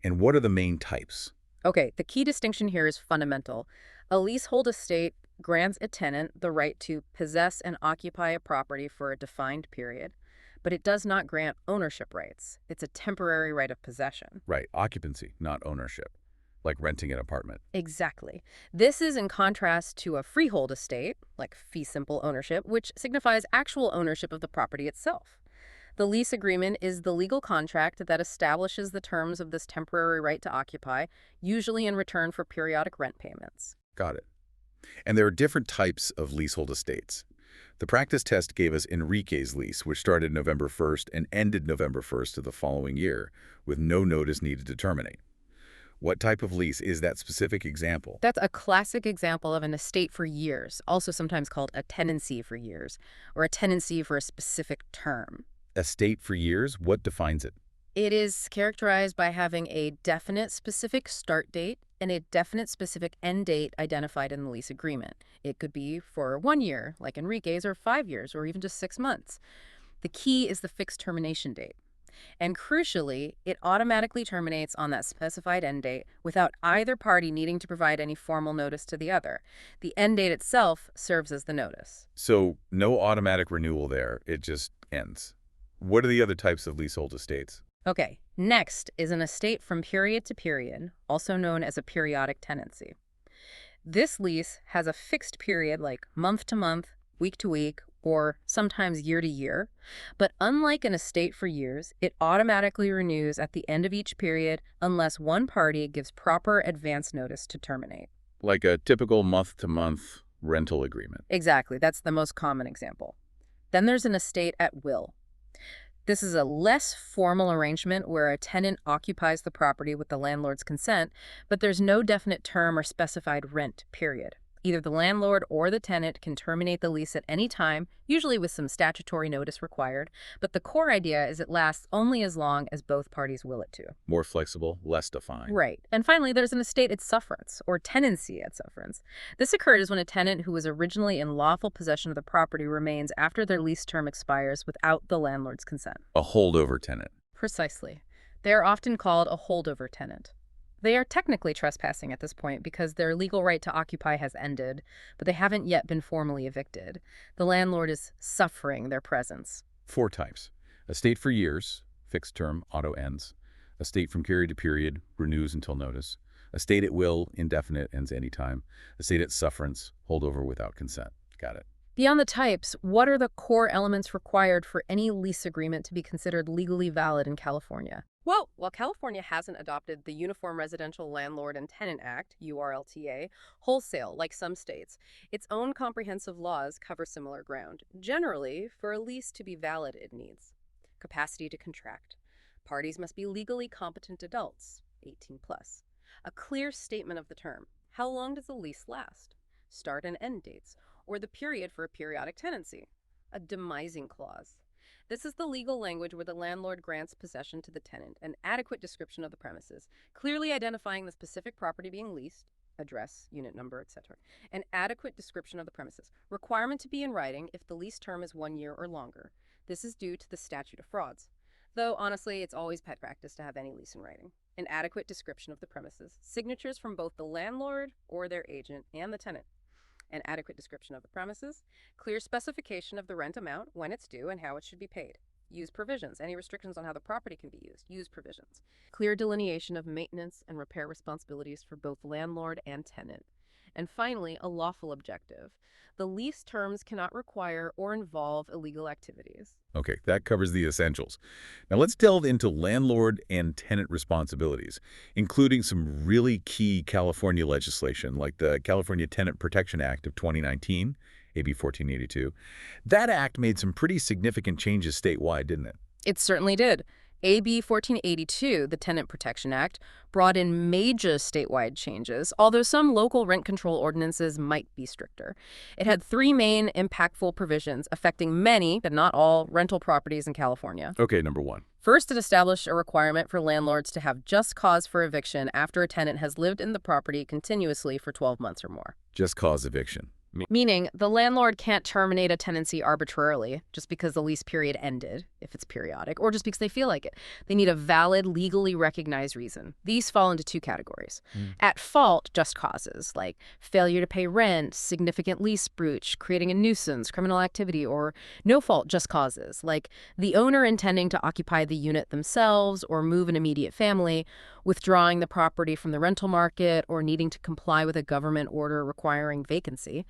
Speaker 1: And what are the main types?
Speaker 2: Okay, the key distinction here is fundamental. A leasehold estate grants a tenant the right to possess and occupy a property for a defined period, but it does not grant ownership rights. It's a temporary right of possession.
Speaker 1: Right, occupancy, not ownership, like renting an apartment.
Speaker 2: Exactly. This is in contrast to a freehold estate, like fee simple ownership, which signifies actual ownership of the property itself. The lease agreement is the legal contract that establishes the terms of this temporary right to occupy, usually in return for periodic rent payments.
Speaker 1: Got it. And there are different types of leasehold estates. The practice test gave us Enrique's lease, which started November 1st and ended November 1st of the following year, with no notice needed to terminate. What type of lease is that specific example?
Speaker 2: That's a classic example of an estate for years, also sometimes called a tenancy for years, or a tenancy for a specific term.
Speaker 1: Estate for years? What defines it?
Speaker 2: It is characterized by having a definite specific start date and a definite specific end date identified in the lease agreement. It could be for 1 year, like Enrique's, or 5 years, or even just 6 months. The key is the fixed termination date. And crucially, it automatically terminates on that specified end date without either party needing to provide any formal notice to the other. The end date itself serves as the notice.
Speaker 1: So no automatic renewal there. It just ends. What are the other types of leasehold estates?
Speaker 2: Okay, next is an estate from period to period, also known as a periodic tenancy. This lease has a fixed period like month to month, week to week, or sometimes year to year. But unlike an estate for years, it automatically renews at the end of each period unless one party gives proper advance notice to terminate.
Speaker 1: Like a typical month-to-month rental agreement.
Speaker 2: Exactly, that's the most common example. Then there's an estate at will. This is a less formal arrangement where a tenant occupies the property with the landlord's consent, but there's no definite term or specified rent, period. Either the landlord or the tenant can terminate the lease at any time, usually with some statutory notice required, but the core idea is it lasts only as long as both parties will it to.
Speaker 1: More flexible, less defined.
Speaker 2: Right. And finally, there's an estate at sufferance, or tenancy at sufferance. This occurs when a tenant who was originally in lawful possession of the property remains after their lease term expires without the landlord's consent.
Speaker 1: A holdover tenant.
Speaker 2: Precisely. They are often called a holdover tenant. They are technically trespassing at this point because their legal right to occupy has ended, but they haven't yet been formally evicted. The landlord is suffering their presence.
Speaker 1: 4 types. Estate for years, fixed term, auto ends. Estate from period to period, renews until notice. Estate at will, indefinite, ends anytime. Estate at sufferance, holdover without consent. Got it.
Speaker 2: Beyond the types, what are the core elements required for any lease agreement to be considered legally valid in California? Well, while California hasn't adopted the Uniform Residential Landlord and Tenant Act, URLTA, wholesale like some states, its own comprehensive laws cover similar ground. Generally, for a lease to be valid, it needs capacity to contract. Parties must be legally competent adults, 18 plus. A clear statement of the term. How long does the lease last? Start and end dates, or the period for a periodic tenancy. A demising clause. This is the legal language where the landlord grants possession to the tenant, an adequate description of the premises, clearly identifying the specific property being leased, address, unit number, etc. An adequate description of the premises. Requirement to be in writing if the lease term is 1 year or longer. This is due to the statute of frauds. Though, honestly, it's always pet practice to have any lease in writing. An adequate description of the premises. Signatures from both the landlord or their agent and the tenant. An adequate description of the premises, clear specification of the rent amount, when it's due, and how it should be paid. Use provisions. Any restrictions on how the property can be used. Use provisions. Clear delineation of maintenance and repair responsibilities for both landlord and tenant. And finally, a lawful objective. The lease terms cannot require or involve illegal activities.
Speaker 1: Okay, that covers the essentials. Now let's delve into landlord and tenant responsibilities, including some really key California legislation like the California Tenant Protection Act of 2019, AB 1482. That act made some pretty significant changes statewide, didn't it?
Speaker 2: It certainly did. AB 1482, the Tenant Protection Act, brought in major statewide changes, although some local rent control ordinances might be stricter. It had 3 main impactful provisions affecting many, but not all, rental properties in California.
Speaker 1: Okay, number 1.
Speaker 2: First, it established a requirement for landlords to have just cause for eviction after a tenant has lived in the property continuously for 12 months or more.
Speaker 1: Just cause eviction.
Speaker 2: Meaning, the landlord can't terminate a tenancy arbitrarily just because the lease period ended, if it's periodic, or just because they feel like it. They need a valid, legally recognized reason. These fall into 2 categories. At fault, just causes, like failure to pay rent, significant lease breach, creating a nuisance, criminal activity, or no fault, just causes, like the owner intending to occupy the unit themselves or move an immediate family, withdrawing the property from the rental market, or needing to comply with a government order requiring vacancy.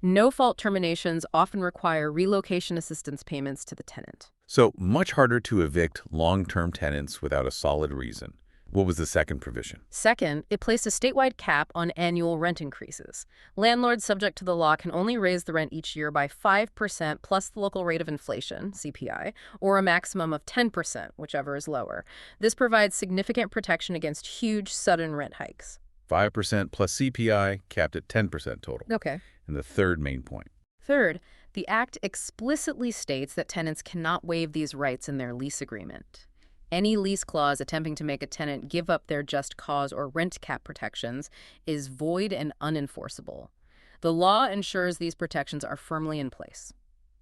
Speaker 2: No-fault terminations often require relocation assistance payments to the tenant.
Speaker 1: So much harder to evict long-term tenants without a solid reason. What was the second provision?
Speaker 2: Second, it placed a statewide cap on annual rent increases. Landlords subject to the law can only raise the rent each year by 5% plus the local rate of inflation, CPI, or a maximum of 10%, whichever is lower. This provides significant protection against huge, sudden rent hikes.
Speaker 1: 5% plus CPI, capped at 10% total.
Speaker 2: Okay.
Speaker 1: And the third main point.
Speaker 2: Third, the Act explicitly states that tenants cannot waive these rights in their lease agreement. Any lease clause attempting to make a tenant give up their just cause or rent cap protections is void and unenforceable. The law ensures these protections are firmly in place.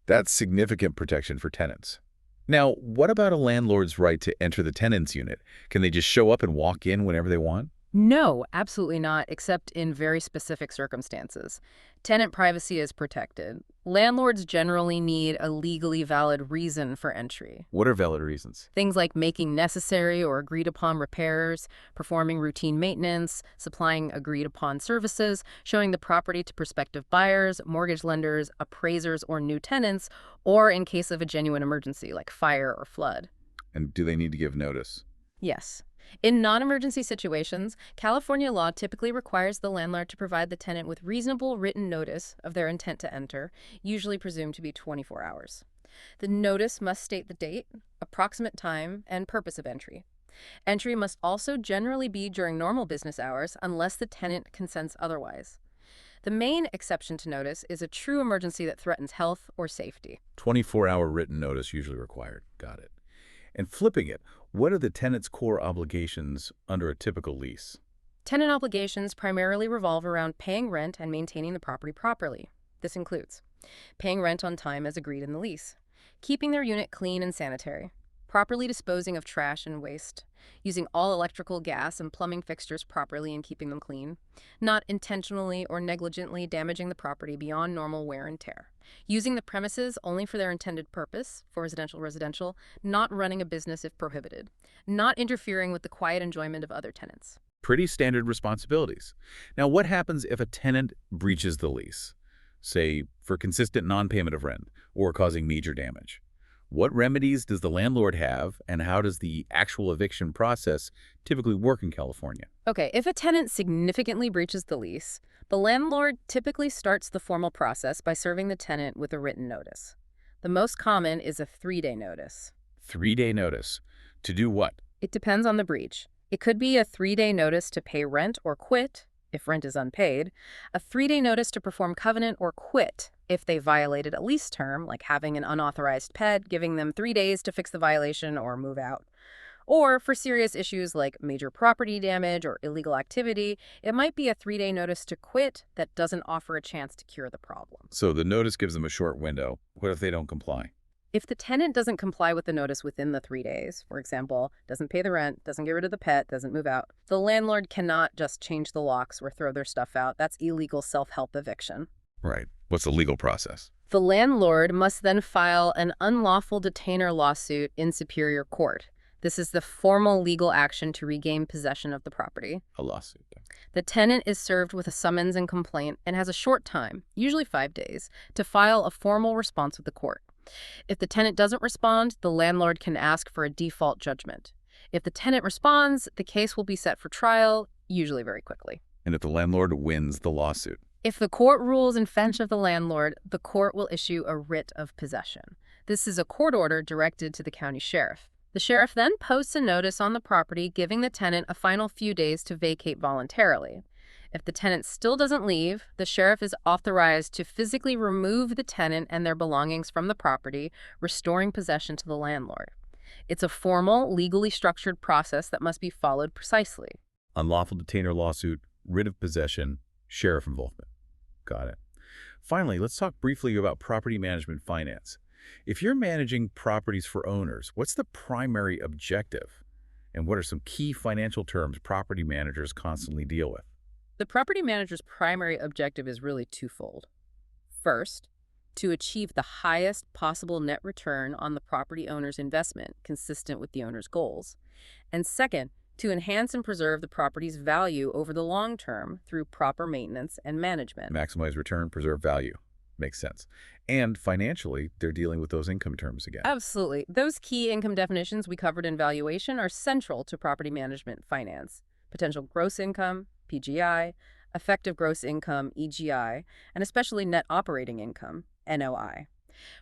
Speaker 1: That's significant protection for tenants. Now, what about a landlord's right to enter the tenant's unit? Can they just show up and walk in whenever they want?
Speaker 2: No, absolutely not, except in very specific circumstances. Tenant privacy is protected. Landlords generally need a legally valid reason for entry.
Speaker 1: What are valid reasons?
Speaker 2: Things like making necessary or agreed upon repairs, performing routine maintenance, supplying agreed upon services, showing the property to prospective buyers, mortgage lenders, appraisers, or new tenants, or in case of a genuine emergency like fire or flood.
Speaker 1: And do they need to give notice?
Speaker 2: Yes. In non-emergency situations, California law typically requires the landlord to provide the tenant with reasonable written notice of their intent to enter, usually presumed to be 24 hours. The notice must state the date, approximate time, and purpose of entry. Entry must also generally be during normal business hours unless the tenant consents otherwise. The main exception to notice is a true emergency that threatens health or safety.
Speaker 1: 24-hour written notice usually required. Got it. And flipping it, what are the tenant's core obligations under a typical lease?
Speaker 2: Tenant obligations primarily revolve around paying rent and maintaining the property properly. This includes paying rent on time as agreed in the lease, keeping their unit clean and sanitary, properly disposing of trash and waste, using all electrical, gas, and plumbing fixtures properly and keeping them clean, not intentionally or negligently damaging the property beyond normal wear and tear, using the premises only for their intended purpose, for residential, not running a business if prohibited, not interfering with the quiet enjoyment of other tenants.
Speaker 1: Pretty standard responsibilities. Now, what happens if a tenant breaches the lease, say, for consistent non-payment of rent or causing major damage? What remedies does the landlord have, and how does the actual eviction process typically work in California?
Speaker 2: Okay, if a tenant significantly breaches the lease, the landlord typically starts the formal process by serving the tenant with a written notice. The most common is a 3-day notice.
Speaker 1: 3-day notice. To do what?
Speaker 2: It depends on the breach. It could be a 3-day notice to pay rent or quit, if rent is unpaid, a 3-day notice to perform covenant or quit if they violated a lease term, like having an unauthorized pet, giving them 3 days to fix the violation or move out. Or for serious issues like major property damage or illegal activity, it might be a 3-day notice to quit that doesn't offer a chance to cure the problem.
Speaker 1: So the notice gives them a short window. What if they don't comply?
Speaker 2: If the tenant doesn't comply with the notice within the 3 days, for example, doesn't pay the rent, doesn't get rid of the pet, doesn't move out, the landlord cannot just change the locks or throw their stuff out. That's illegal self-help eviction.
Speaker 1: Right. What's the legal process?
Speaker 2: The landlord must then file an unlawful detainer lawsuit in Superior Court. This is the formal legal action to regain possession of the property.
Speaker 1: A lawsuit.
Speaker 2: The tenant is served with a summons and complaint and has a short time, usually 5 days, to file a formal response with the court. If the tenant doesn't respond, the landlord can ask for a default judgment. If the tenant responds, the case will be set for trial, usually very quickly.
Speaker 1: And if the landlord wins the lawsuit?
Speaker 2: If the court rules in favor of the landlord, the court will issue a writ of possession. This is a court order directed to the county sheriff. The sheriff then posts a notice on the property giving the tenant a final few days to vacate voluntarily. If the tenant still doesn't leave, the sheriff is authorized to physically remove the tenant and their belongings from the property, restoring possession to the landlord. It's a formal, legally structured process that must be followed precisely.
Speaker 1: Unlawful detainer lawsuit, writ of possession, sheriff involvement. Got it. Finally, let's talk briefly about property management finance. If you're managing properties for owners, what's the primary objective? And what are some key financial terms property managers constantly deal with?
Speaker 2: The property manager's primary objective is really twofold. First, to achieve the highest possible net return on the property owner's investment consistent with the owner's goals. And second, to enhance and preserve the property's value over the long term through proper maintenance and management.
Speaker 1: Maximize return, preserve value. Makes sense. And financially, they're dealing with those income terms again.
Speaker 2: Absolutely. Those key income definitions we covered in valuation are central to property management finance. Potential gross income, PGI, effective gross income, EGI, and especially net operating income, NOI.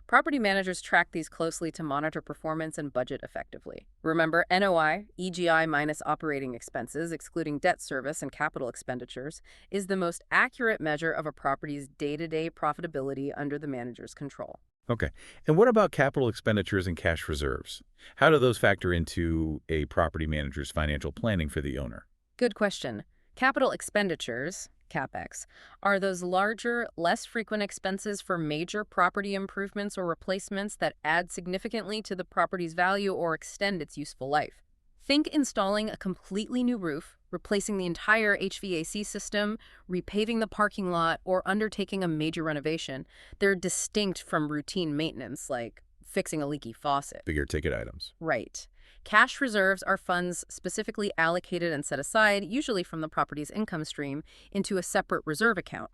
Speaker 2: Property managers track these closely to monitor performance and budget effectively. Remember, NOI, EGI minus operating expenses, excluding debt service and capital expenditures, is the most accurate measure of a property's day-to-day profitability under the manager's control.
Speaker 1: Okay. And what about capital expenditures and cash reserves? How do those factor into a property manager's financial planning for the owner?
Speaker 2: Good question. Capital expenditures, CapEx, are those larger, less frequent expenses for major property improvements or replacements that add significantly to the property's value or extend its useful life. Think installing a completely new roof, replacing the entire HVAC system, repaving the parking lot, or undertaking a major renovation. They're distinct from routine maintenance, like fixing a leaky faucet.
Speaker 1: Bigger ticket items.
Speaker 2: Right. Cash reserves are funds specifically allocated and set aside, usually from the property's income stream, into a separate reserve account.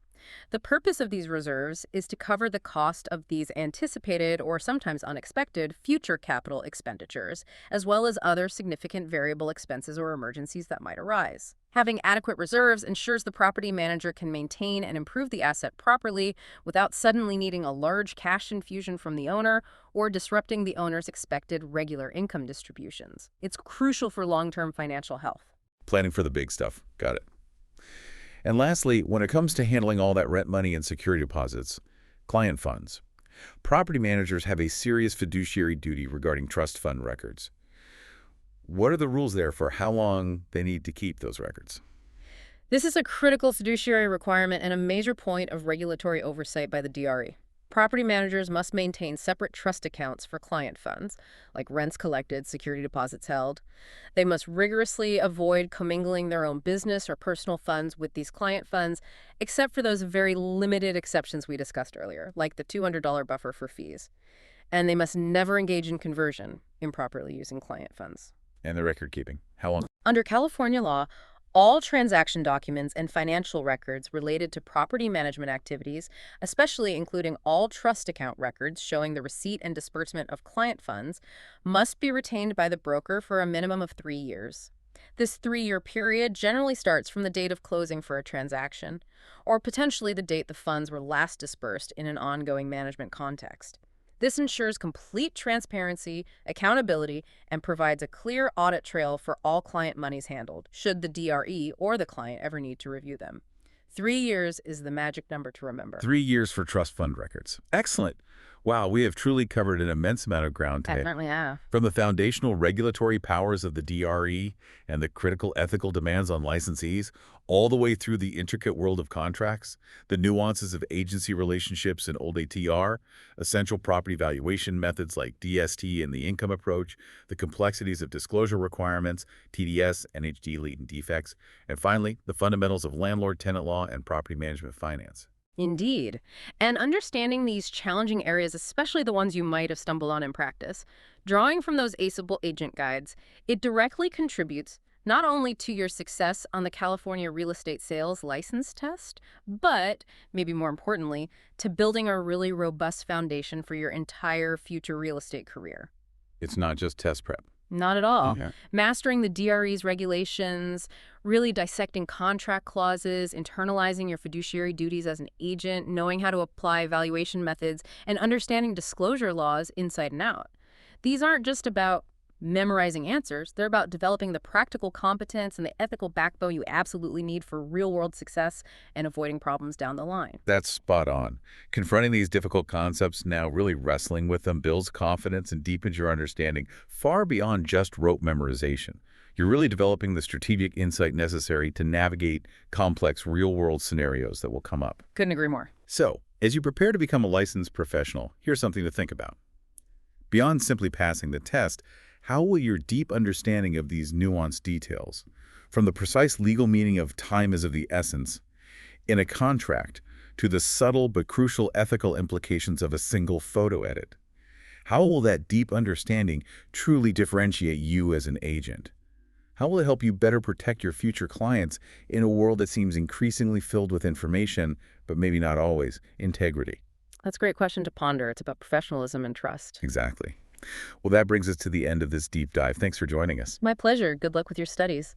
Speaker 2: The purpose of these reserves is to cover the cost of these anticipated or sometimes unexpected future capital expenditures, as well as other significant variable expenses or emergencies that might arise. Having adequate reserves ensures the property manager can maintain and improve the asset properly without suddenly needing a large cash infusion from the owner or disrupting the owner's expected regular income distributions. It's crucial for long-term financial health.
Speaker 1: Planning for the big stuff. Got it. And lastly, when it comes to handling all that rent money and security deposits, client funds, property managers have a serious fiduciary duty regarding trust fund records. What are the rules there for how long they need to keep those records?
Speaker 2: This is a critical fiduciary requirement and a major point of regulatory oversight by the DRE. Property managers must maintain separate trust accounts for client funds, like rents collected, security deposits held. They must rigorously avoid commingling their own business or personal funds with these client funds, except for those very limited exceptions we discussed earlier, like the $200 buffer for fees. And they must never engage in conversion, improperly using client funds.
Speaker 1: And the record keeping. How long?
Speaker 2: Under California law, all transaction documents and financial records related to property management activities, especially including all trust account records showing the receipt and disbursement of client funds, must be retained by the broker for a minimum of 3 years. This 3-year period generally starts from the date of closing for a transaction, or potentially the date the funds were last disbursed in an ongoing management context. This ensures complete transparency, accountability, and provides a clear audit trail for all client monies handled, should the DRE or the client ever need to review them. 3 years is the magic number to remember.
Speaker 1: 3 years for trust fund records. Excellent. Wow, we have truly covered an immense amount of ground today.
Speaker 2: Definitely have.
Speaker 1: From the foundational regulatory powers of the DRE and the critical ethical demands on licensees, all the way through the intricate world of contracts, the nuances of agency relationships in old ATR, essential property valuation methods like DST and the income approach, the complexities of disclosure requirements, TDS, NHD latent defects, and finally, the fundamentals of landlord-tenant law and property management finance.
Speaker 2: Indeed. And understanding these challenging areas, especially the ones you might have stumbled on in practice, drawing from those Aceable agent guides, it directly contributes not only to your success on the California real estate sales license test, but, maybe more importantly, to building a really robust foundation for your entire future real estate career.
Speaker 1: It's not just test prep.
Speaker 2: Not at all.
Speaker 1: Yeah.
Speaker 2: Mastering the DRE's regulations, really dissecting contract clauses, internalizing your fiduciary duties as an agent, knowing how to apply valuation methods, and understanding disclosure laws inside and out. These aren't just about memorizing answers. They're about developing the practical competence and the ethical backbone you absolutely need for real-world success and avoiding problems down the line.
Speaker 1: That's spot on. Confronting these difficult concepts, now really wrestling with them, builds confidence and deepens your understanding far beyond just rote memorization. You're really developing the strategic insight necessary to navigate complex real-world scenarios that will come up.
Speaker 2: Couldn't agree more.
Speaker 1: So, as you prepare to become a licensed professional, here's something to think about. Beyond simply passing the test, how will your deep understanding of these nuanced details, from the precise legal meaning of time is of the essence in a contract to the subtle but crucial ethical implications of a single photo edit, how will that deep understanding truly differentiate you as an agent? How will it help you better protect your future clients in a world that seems increasingly filled with information, but maybe not always integrity?
Speaker 2: That's a great question to ponder. It's about professionalism and trust.
Speaker 1: Exactly. Well, that brings us to the end of this deep dive. Thanks for joining us.
Speaker 2: My pleasure. Good luck with your studies.